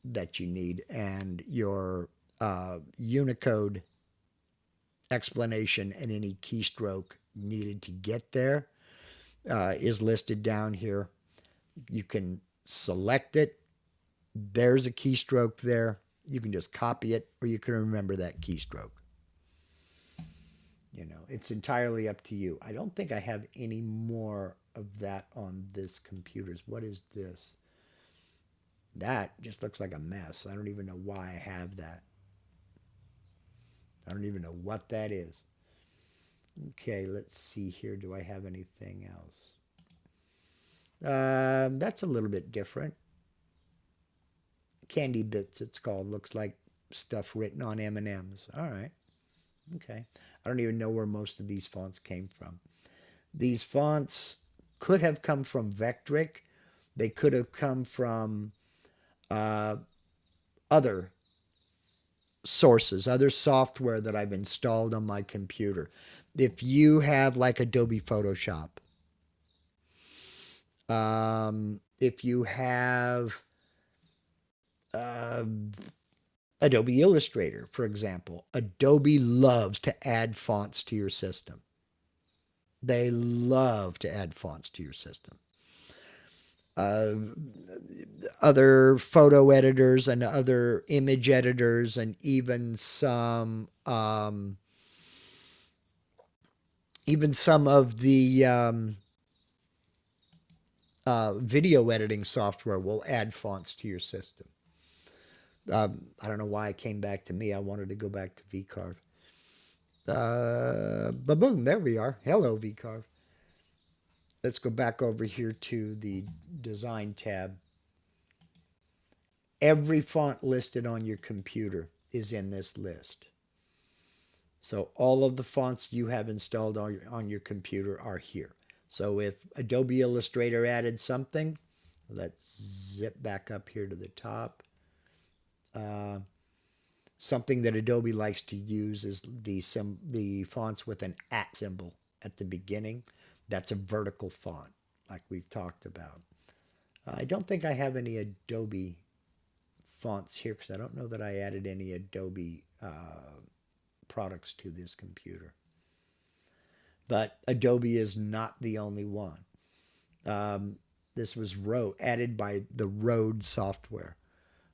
that you need, and your Unicode explanation and any keystroke needed to get there is listed down here. You can select it. There's a keystroke there. You can just copy it, or you can remember that keystroke. It's entirely up to you. I don't think I have any more of that on this computer. What is this? That just looks like a mess. I don't even know why I have that. I don't even know what that is. Okay, let's see here. Do I have anything else? That's a little bit different. Candy Bits, it's called. Looks like stuff written on M&Ms. All right. Okay. I don't even know where most of these fonts came from. These fonts could have come from Vectric. They could have come from other sources, other software that I've installed on my computer. If you have like Adobe Photoshop, if you have Adobe Illustrator, for example, Adobe loves to add fonts to your system. They love to add fonts to your system. Other photo editors and other image editors, and even some of the video editing software will add fonts to your system. I don't know why it came back to me. I wanted to go back to VCarve. But boom, there we are. Hello, VCarve. Let's go back over here to the design tab. Every font listed on your computer is in this list. So all of the fonts you have installed on your computer are here. So if Adobe Illustrator added something, let's zip back up here to the top. Something that Adobe likes to use is the fonts with an @ symbol at the beginning. That's a vertical font, like we've talked about. I don't think I have any Adobe fonts here because I don't know that I added any Adobe products to this computer. But Adobe is not the only one. This was added by the Rode software.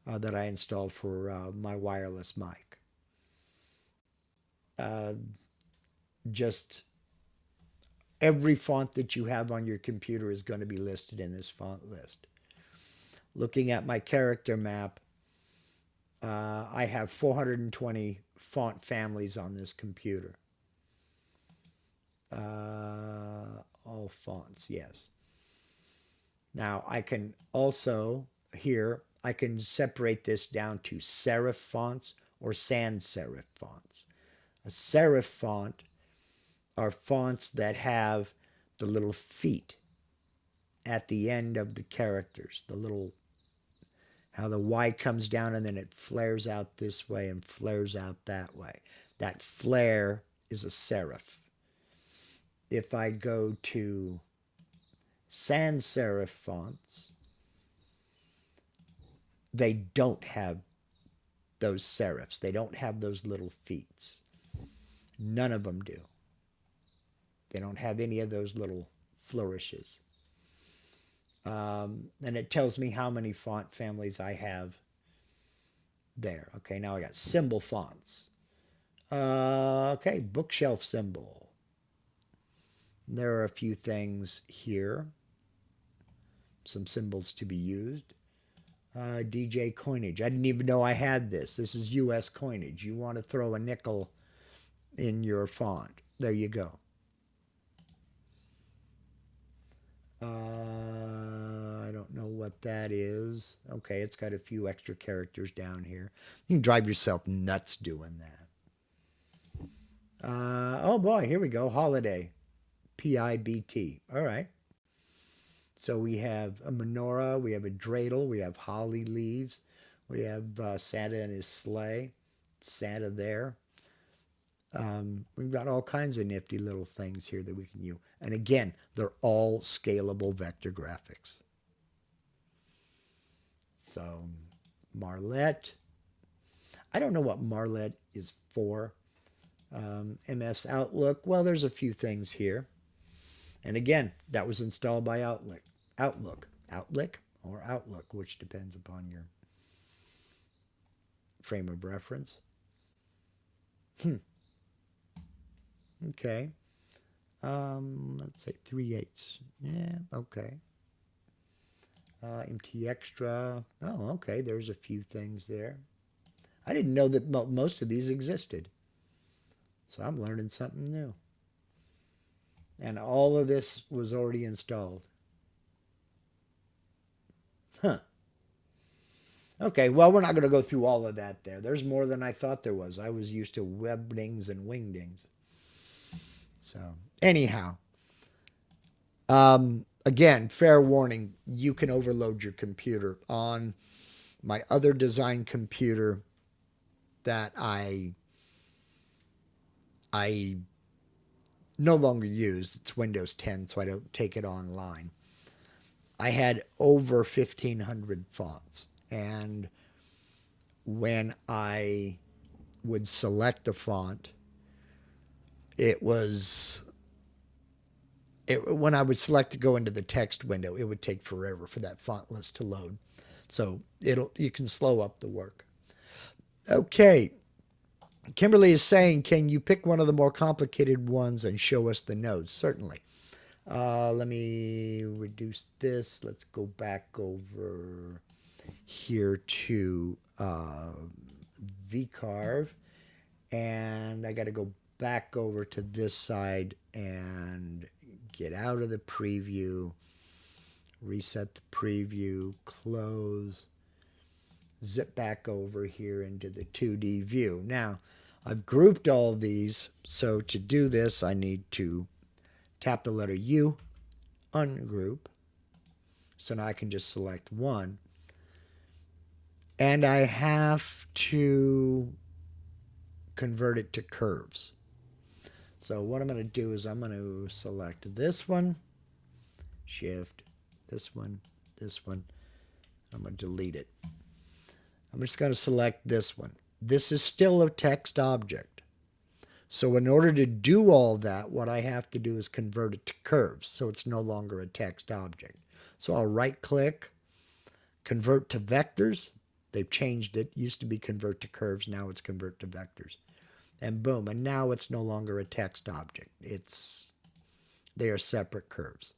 that I installed for my wireless mic. Uh, just every font that you have on your computer is going to be listed in this font list. Looking at my character map, I have 420 font families on this computer. All fonts, yes. Now I can also, here, I can separate this down to serif fonts or sans serif fonts. A serif font are fonts that have the little feet at the end of the characters, the little, how the Y comes down and then it flares out this way and flares out that way. That flare is a serif. If I go to sans serif fonts, they don't have those serifs. They don't have those little feet. None of them do. They don't have any of those little flourishes. And it tells me how many font families I have there. Okay, now I got symbol fonts. Okay, bookshelf symbol. There are a few things here. Some symbols to be used. DJ coinage. I didn't even know I had this. This is US coinage. You want to throw a nickel in your font. There you go. I don't know what that is. Okay, it's got a few extra characters down here. You can drive yourself nuts doing that. Oh boy, here we go. Holiday. PIBT. All right. So we have a menorah, we have a dreidel, we have holly leaves, we have Santa and his sleigh, Santa there. We've got all kinds of nifty little things here that we can use. And again, they're all scalable vector graphics. So Marlet. I don't know what Marlet is for. MS Outlook. Well, there's a few things here. And again, that was installed by Outlook. Outlook or Outlook, which depends upon your frame of reference. Okay. Let's say 3/8. Yeah, okay. MT Extra. Oh, okay. There's a few things there. I didn't know that most of these existed. So I'm learning something new. And all of this was already installed. Huh. Okay, well, we're not going to go through all of that there. There's more than I thought there was. I was used to webdings and wingdings. So, anyhow. Again, fair warning, you can overload your computer. On my other design computer that I no longer use, it's Windows 10, so I don't take it online. I had over 1,500 fonts. And when I would select a font, when I would select to go into the text window, it would take forever for that font list to load. So you can slow up the work. Okay. Kimberly is saying, can you pick one of the more complicated ones and show us the nodes? Certainly. Let me reduce this. Let's go back over here to vcarve. And I got to go back over to this side and get out of the preview, reset the preview, close, zip back over here into the 2D view. Now, I've grouped all of these, so to do this, I need to tap the letter U, ungroup, so now I can just select one. And I have to convert it to curves. So what I'm going to do is I'm going to select this one, shift, this one, this one. I'm going to delete it. I'm just going to select this one. This is still a text object. So in order to do all that, what I have to do is convert it to curves, so it's no longer a text object. So I'll right-click, convert to vectors. They've changed it. Used to be convert to curves. Now it's convert to vectors. And boom. And now it's no longer a text object. They are separate curves,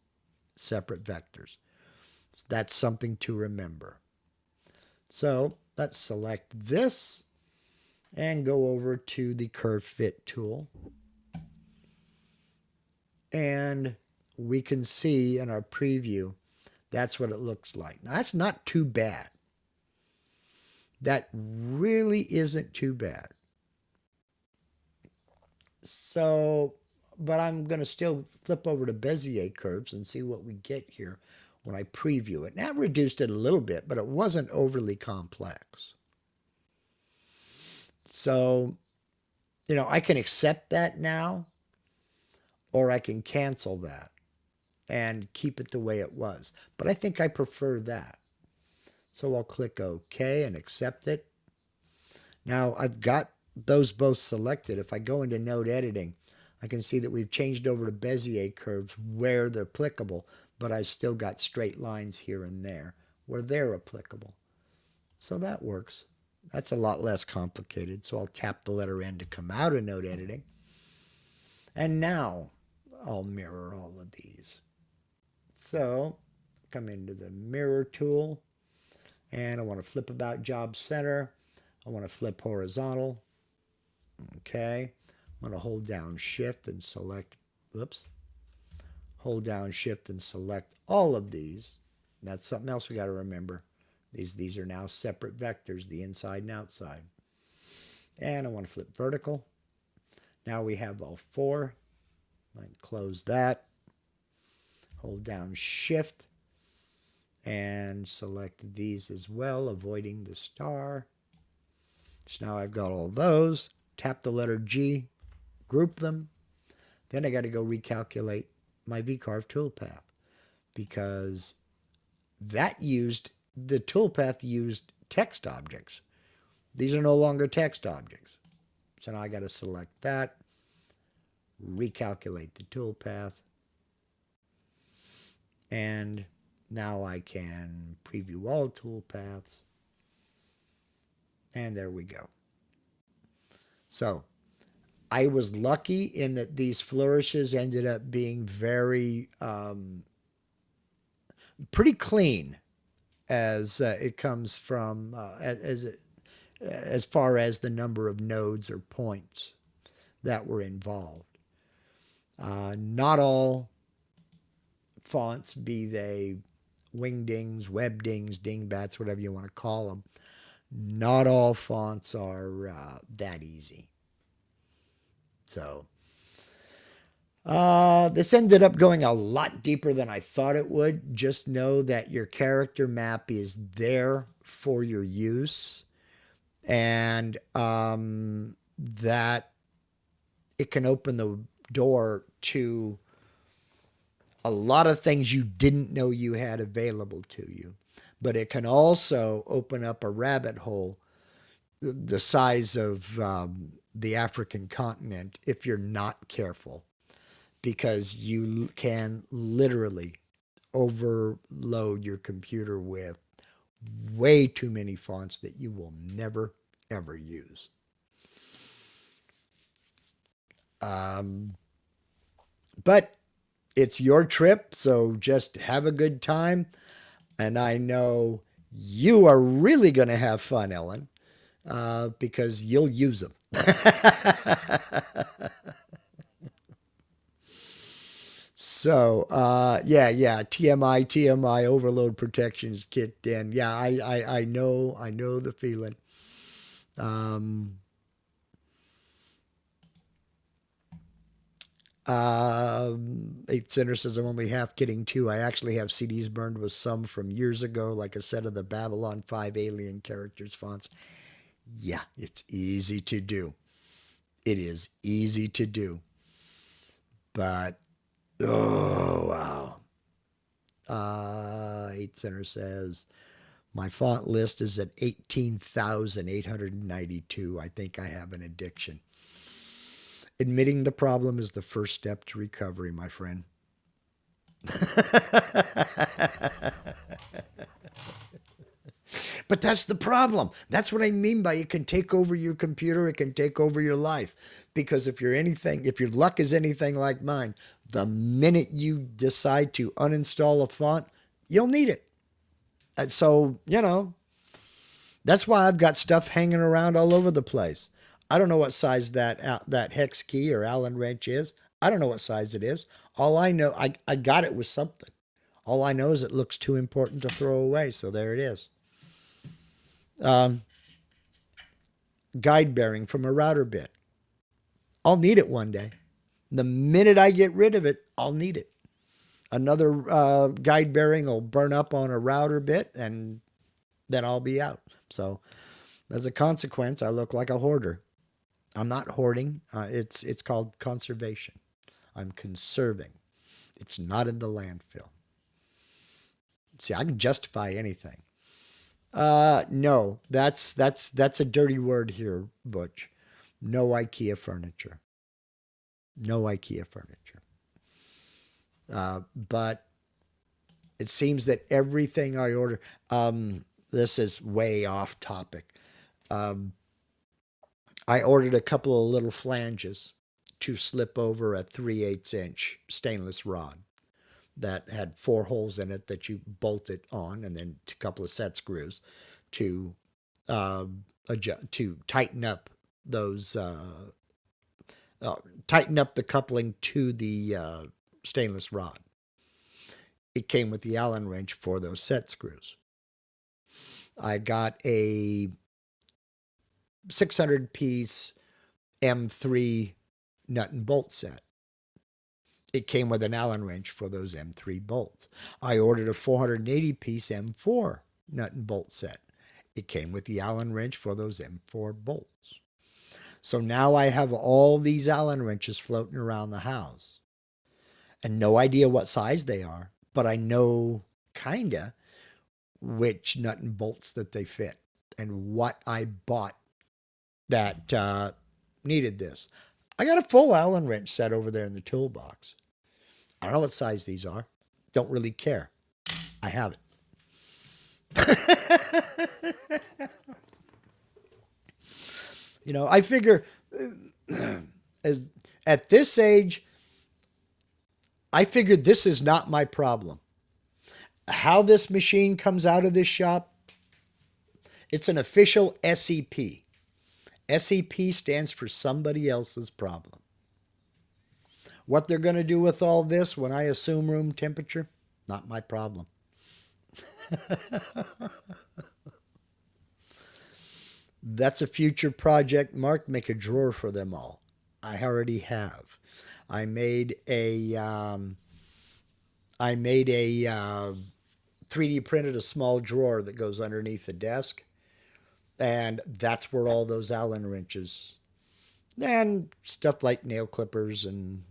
separate vectors. That's something to remember. So let's select this and go over to the curve fit tool. And we can see in our preview, that's what it looks like. Now, that's not too bad. That really isn't too bad. So, but I'm going to still flip over to Bezier curves and see what we get here when I preview it. Now, I reduced it a little bit, but it wasn't overly complex. So, you know, I can accept that now, or I can cancel that and keep it the way it was. But I think I prefer that. So I'll click OK and accept it. Now I've got those both selected. If I go into node editing, I can see that we've changed over to Bezier curves where they're applicable, but I've still got straight lines here and there where they're applicable. So that works. That's a lot less complicated. So I'll tap the letter N to come out of node editing. And now I'll mirror all of these. So come into the mirror tool, and I want to flip about job center. I want to flip horizontal. Okay. I'm going to hold down shift and select, hold down shift and select all of these. That's something else we got to remember. These are now separate vectors, the inside and outside. And I want to flip vertical. Now we have all four. I can close that. Hold down shift and select these as well, avoiding the star. So now I've got all those. Tap the letter G, group them. Then I got to go recalculate my VCarve toolpath, because the toolpath used text objects. These are no longer text objects. So now I got to select that, recalculate the toolpath, and now I can preview all toolpaths. And there we go. So I was lucky in that these flourishes ended up being very, pretty clean as it comes from, as far as the number of nodes or points that were involved. Not all fonts, be they wingdings, webdings, dingbats, whatever you want to call them, not all fonts are that easy. So this ended up going a lot deeper than I thought it would. Just know that your character map is there for your use, and that it can open the door to a lot of things you didn't know you had available to you. But it can also open up a rabbit hole the size of the African continent if you're not careful, because you can literally overload your computer with way too many fonts that you will never, ever use. But it's your trip, so just have a good time. And I know you are really going to have fun, Ellen, because you'll use them. So, yeah, TMI overload protection is kicked in. Yeah, I know the feeling. 8 Center says, I'm only half kidding too. I actually have CDs burned with some from years ago, like a set of the Babylon 5 alien characters fonts. Yeah, it's easy to do. It is easy to do. But, oh, wow. 8 Center says, my font list is at 18,892. I think I have an addiction. Admitting the problem is the first step to recovery, my friend. But that's the problem. That's what I mean by it can take over your computer, it can take over your life. Because if your luck is anything like mine, the minute you decide to uninstall a font, you'll need it. And so, that's why I've got stuff hanging around all over the place. I don't know what size that hex key or Allen wrench is. I don't know what size it is. All I know, I got it with something. All I know is it looks too important to throw away, so there it is. Guide bearing from a router bit. I'll need it one day. The minute I get rid of it, I'll need it. Another guide bearing will burn up on a router bit, and then I'll be out. So as a consequence, I look like a hoarder. I'm not hoarding. It's called conservation. I'm conserving. It's not in the landfill. See, I can justify anything. No, that's a dirty word here, Butch. No IKEA furniture. No IKEA furniture. But it seems that everything I order, this is way off topic. I ordered a couple of little flanges to slip over a 3/8 inch stainless rod that had 4 holes in it that you bolted on, and then a couple of set screws to adjust, to tighten up those, tighten up the coupling to the stainless rod. It came with the Allen wrench for those set screws. I got a 600 piece M3 nut and bolt set. It came with an Allen wrench for those M3 bolts. I ordered a 480 piece M4 nut and bolt set. It came with the Allen wrench for those M4 bolts. So now I have all these Allen wrenches floating around the house. And no idea what size they are, but I know kinda which nut and bolts that they fit and what I bought that needed this. I got a full Allen wrench set over there in the toolbox. I don't know what size these are. Don't really care. I have it. I figure at this age, I figured this is not my problem. How this machine comes out of this shop, it's an official SEP. SEP stands for somebody else's problem. What they're going to do with all this when I assume room temperature, not my problem. That's a future project, Mark. Make a drawer for them all. I already have. I made a 3D printed a small drawer that goes underneath the desk. And that's where all those Allen wrenches and stuff like nail clippers and,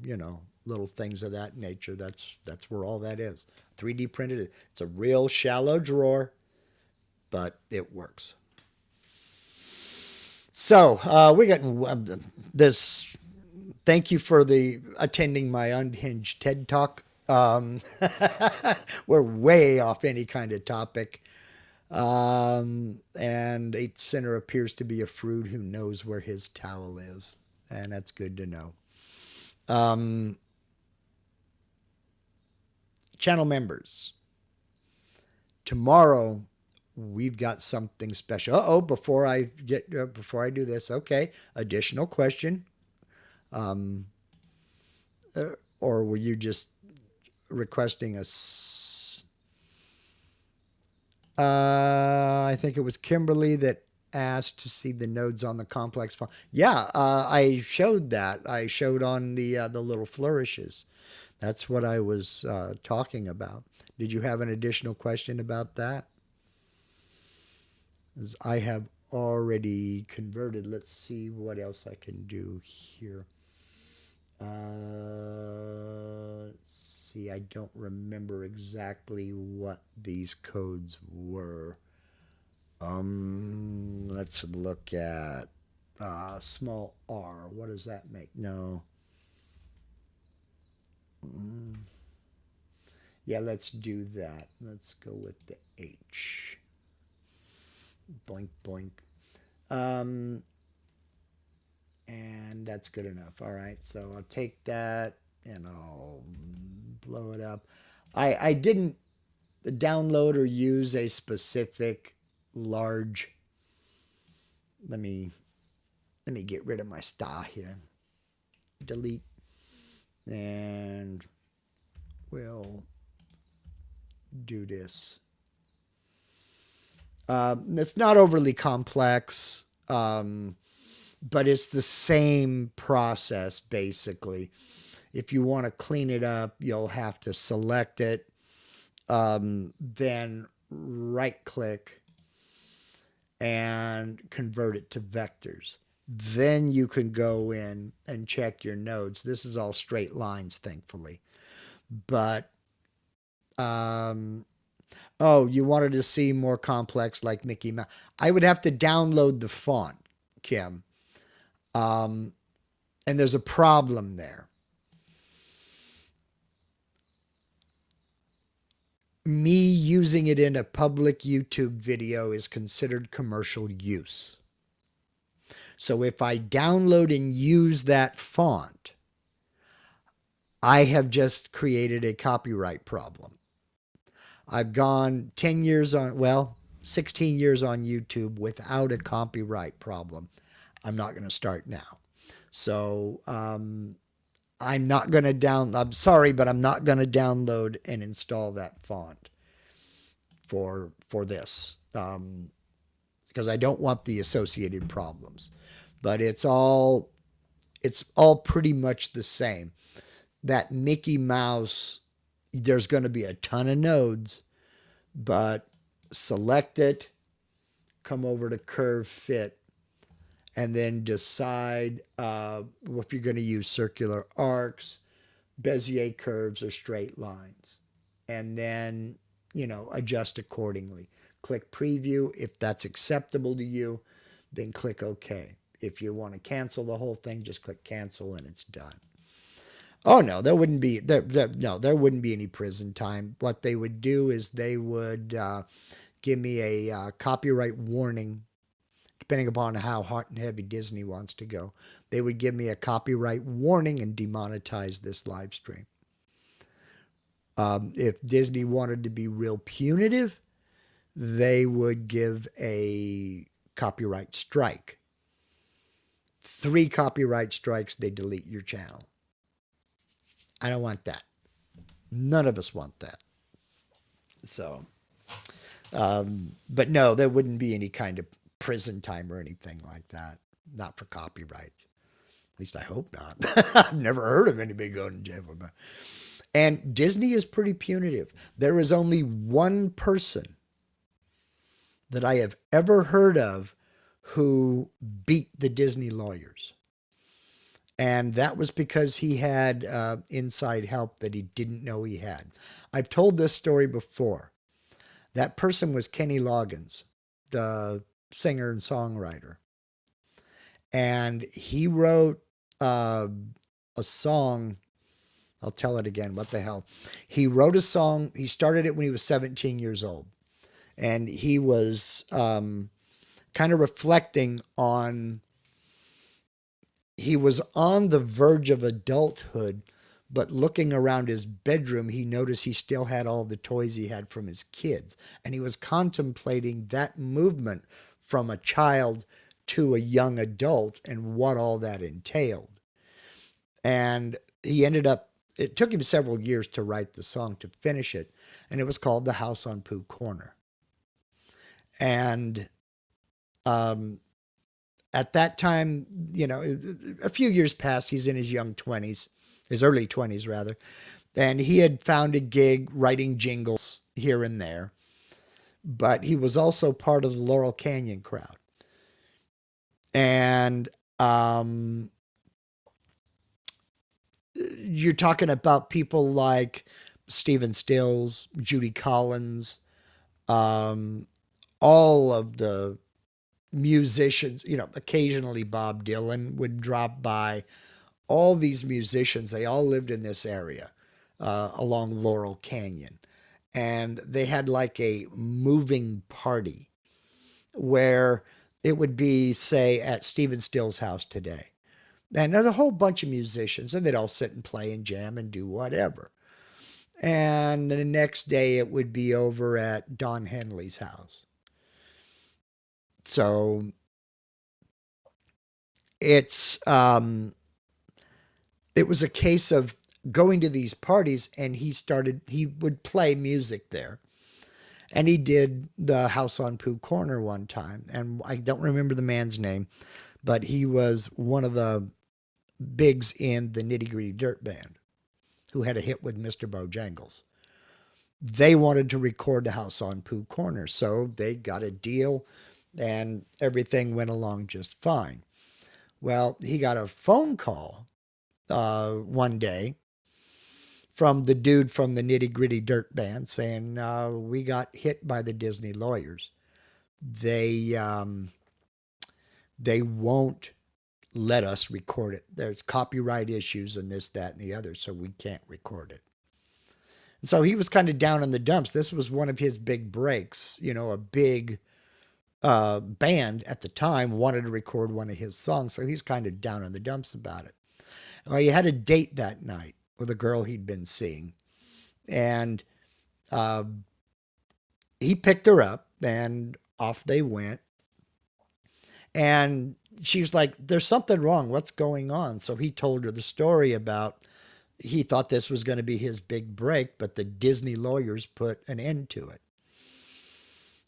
little things of that nature. That's where all that is. 3D printed. It's a real shallow drawer, but it works. So we got this. Thank you for attending my Unhinged TED Talk. We're way off any kind of topic. And 8th Center appears to be a fruit who knows where his towel is. And that's good to know. Channel members. Tomorrow, we've got something special. Before I do this, okay. Additional question. Or were you just requesting I think it was Kimberly that asked to see the nodes on the complex file. Yeah, I showed that. I showed on the little flourishes. That's what I was talking about. Did you have an additional question about that? As I have already converted. Let's see what else I can do here. Let's see. I don't remember exactly what these codes were. Let's look at small r. What does that make? No. Yeah, let's do that. Let's go with the H. Boink, boink. Um, and that's good enough. All right, so I'll take that and I'll blow it up. I didn't download or use a specific large. Let me get rid of my star here. Delete, and we'll do this. It's not overly complex, but it's the same process basically. If you want to clean it up, you'll have to select it, then right click and convert it to vectors. Then you can go in and check your nodes. This is all straight lines, thankfully. But, oh, you wanted to see more complex like Mickey Mouse. I would have to download the font, Kim. And there's a problem there. Me using it in a public YouTube video is considered commercial use. So if I download and use that font, I have just created a copyright problem. I've gone 10 years on, well, 16 years on YouTube without a copyright problem. I'm not going to start now. So I'm not going to I'm sorry, but I'm not going to download and install that font for this, because I don't want the associated problems. But it's all pretty much the same. That Mickey Mouse, there's going to be a ton of nodes, but select it, come over to curve fit, and then decide if you're going to use circular arcs, Bezier curves, or straight lines. And then, adjust accordingly. Click preview. If that's acceptable to you, then click OK. If you want to cancel the whole thing, just click cancel and it's done. Oh no, there wouldn't be any prison time. What they would do is they would give me a copyright warning. Depending upon how hot and heavy Disney wants to go, they would give me a copyright warning and demonetize this live stream. If Disney wanted to be real punitive, they would give a copyright strike. 3 copyright strikes, they delete your channel. I don't want that. None of us want that. So, but no, there wouldn't be any kind of prison time or anything like that. Not for copyright. At least I hope not. I've never heard of anybody going to jail. And Disney is pretty punitive. There is only one person that I have ever heard of who beat the Disney lawyers. And that was because he had inside help that he didn't know he had. I've told this story before. That person was Kenny Loggins, the singer and songwriter. And he wrote a song. I'll tell it again. What the hell? He wrote a song. He started it when he was 17 years old. And he was kind of reflecting on, he was on the verge of adulthood, but looking around his bedroom, he noticed he still had all the toys he had from his kids. And he was contemplating that movement from a child to a young adult and what all that entailed. And he ended up, it took him several years to write the song, to finish it. And it was called The House on Pooh Corner. And at that time, a few years passed. He's in his young 20s, his early 20s rather. And he had found a gig writing jingles here and there. But he was also part of the Laurel Canyon crowd. And you're talking about people like Stephen Stills, Judy Collins, all of the musicians, occasionally Bob Dylan would drop by. All these musicians, they all lived in this area along Laurel Canyon. And they had like a moving party where it would be, say, at Stephen Still's house today. And there's a whole bunch of musicians, and they'd all sit and play and jam and do whatever. And the next day it would be over at Don Henley's house. So it was a case of going to these parties, and he would play music there. And he did the House on Pooh Corner one time, and I don't remember the man's name, but he was one of the bigs in the Nitty Gritty Dirt Band who had a hit with Mr. Bojangles. They wanted to record the House on Pooh Corner, so they got a deal, and everything went along just fine. Well, he got a phone call one day from the dude from the Nitty Gritty Dirt Band saying, we got hit by the Disney lawyers. They won't let us record it. There's copyright issues and this, that, and the other, so we can't record it. And so he was kind of down in the dumps. This was one of his big breaks. A big band at the time wanted to record one of his songs, so he's kind of down in the dumps about it. Well, he had a date that night with a girl he'd been seeing, and he picked her up, and off they went. And she was like, there's something wrong. What's going on? So he told her the story about he thought this was going to be his big break, but the Disney lawyers put an end to it.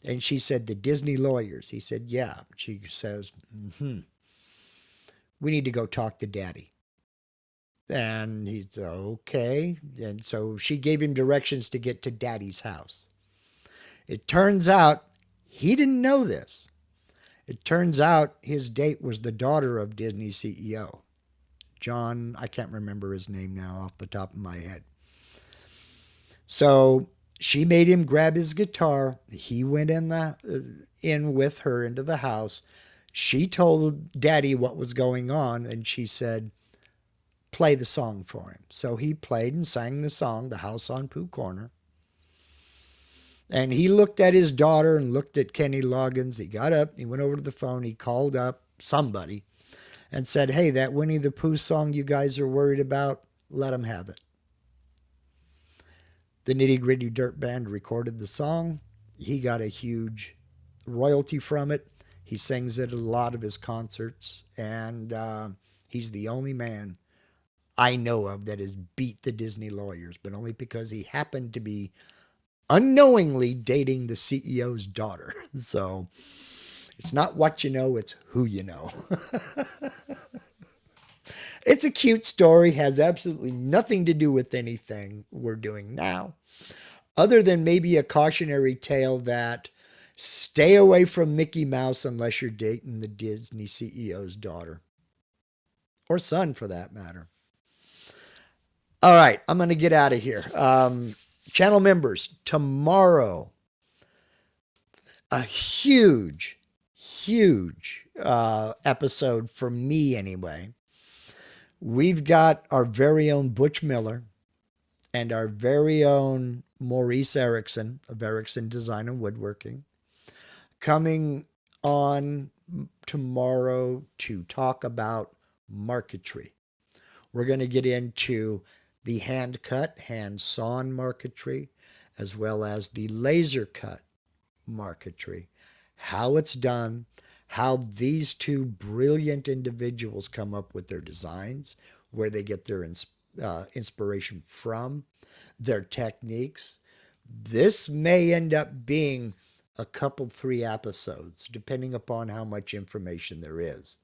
And she said, the Disney lawyers? He said, yeah. She says, we need to go talk to Daddy. And he said, okay. And so she gave him directions to get to Daddy's house. It turns out he didn't know this. It turns out his date was the daughter of Disney CEO. John, I can't remember his name now off the top of my head. So she made him grab his guitar. He went in with her into the house. She told Daddy what was going on, and she said, play the song for him. So he played and sang the song, The House on Pooh Corner. And he looked at his daughter and looked at Kenny Loggins. He got up, he went over to the phone, he called up somebody and said, hey, that Winnie the Pooh song you guys are worried about, let them have it. The Nitty Gritty Dirt Band recorded the song. He got a huge royalty from it. He sings it at a lot of his concerts, and he's the only man I know of that has beat the Disney lawyers, but only because he happened to be unknowingly dating the CEO's daughter. So it's not what you know, it's who you know. It's a cute story, has absolutely nothing to do with anything we're doing now, other than maybe a cautionary tale that stay away from Mickey Mouse unless you're dating the Disney CEO's daughter. Or son, for that matter. All right, I'm going to get out of here. Channel members, tomorrow, a huge episode for me anyway. We've got our very own Butch Miller and our very own Maurice Erickson of Erickson Design and Woodworking coming on tomorrow to talk about marquetry. We're going to get into the hand cut, hand sawn marquetry, as well as the laser cut marquetry, how it's done, how these two brilliant individuals come up with their designs, where they get their inspiration from, their techniques. This may end up being a couple, 3 episodes, depending upon how much information there is.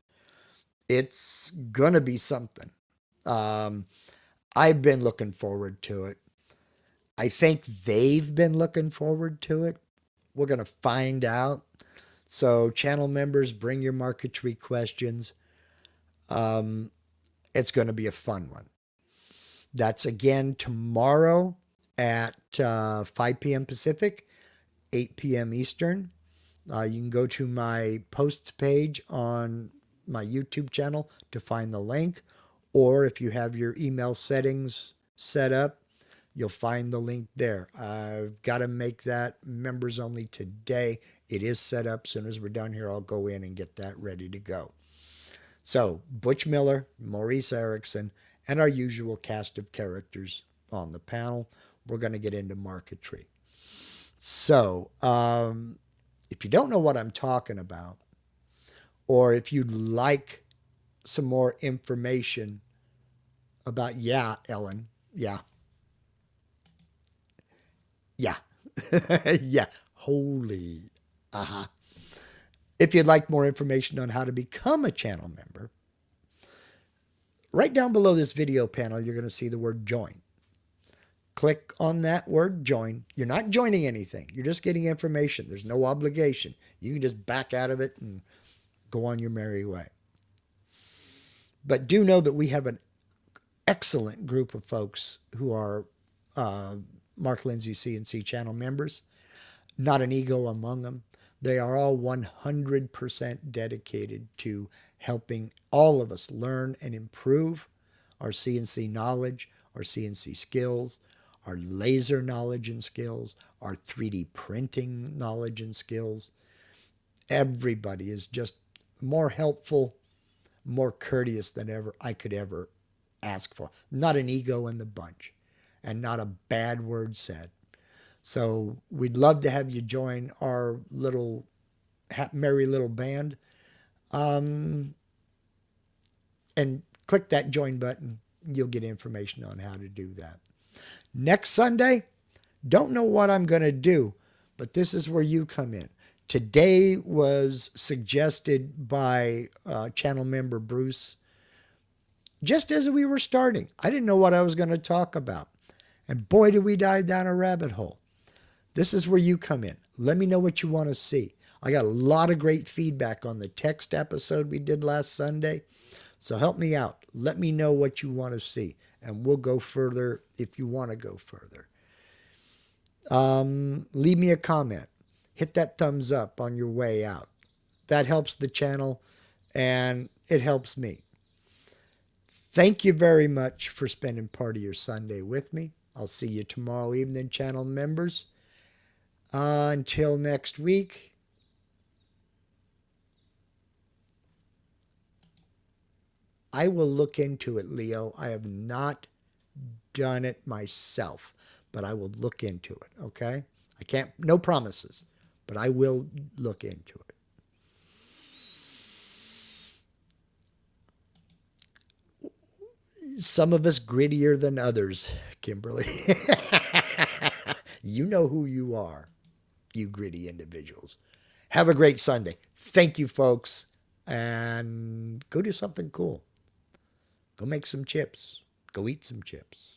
It's gonna be something. I've been looking forward to it. I think they've been looking forward to it. We're going to find out. So channel members, bring your marquetry questions. It's going to be a fun one. That's again tomorrow at 5 p.m. Pacific, 8 p.m. Eastern. You can go to my posts page on my YouTube channel to find the link. Or if you have your email settings set up, you'll find the link there. I've got to make that members only today It is set up. As soon as we're done here, I'll go in and get that ready to go. So Butch Miller, Maurice Erickson, and our usual cast of characters on the panel. We're going to get into marquetry. So if you don't know what I'm talking about, or if you'd like some more information about, yeah, Ellen, yeah, yeah, yeah, holy, uh-huh. If you'd like more information on how to become a channel member, right down below this video panel, you're going to see the word join. Click on that word join. You're not joining anything. You're just getting information. There's no obligation. You can just back out of it and go on your merry way. But do know that we have an excellent group of folks who are Mark Lindsay CNC channel members. Not an ego among them. They are all 100% dedicated to helping all of us learn and improve our CNC knowledge, our CNC skills, our laser knowledge and skills, our 3D printing knowledge and skills. Everybody is just more helpful, more courteous than ever I could ever ask for. Not an ego in the bunch, and not a bad word said. So we'd love to have you join our little merry little band. And click that join button. You'll get information on how to do that. Next Sunday, don't know what I'm going to do, but this is where you come in. Today was suggested by channel member Bruce. Just as we were starting, I didn't know what I was going to talk about. And boy, did we dive down a rabbit hole. This is where you come in. Let me know what you want to see. I got a lot of great feedback on the text episode we did last Sunday. So help me out. Let me know what you want to see. And we'll go further if you want to go further. Leave me a comment. Hit that thumbs up on your way out. That helps the channel and it helps me. Thank you very much for spending part of your Sunday with me. I'll see you tomorrow evening, channel members. Until next week, I will look into it, Leo. I have not done it myself, but I will look into it, okay? I can't, no promises, but I will look into it. Some of us grittier than others, Kimberly. You know who you are, you gritty individuals. Have a great Sunday. Thank you, folks. And go do something cool. Go make some chips. Go eat some chips.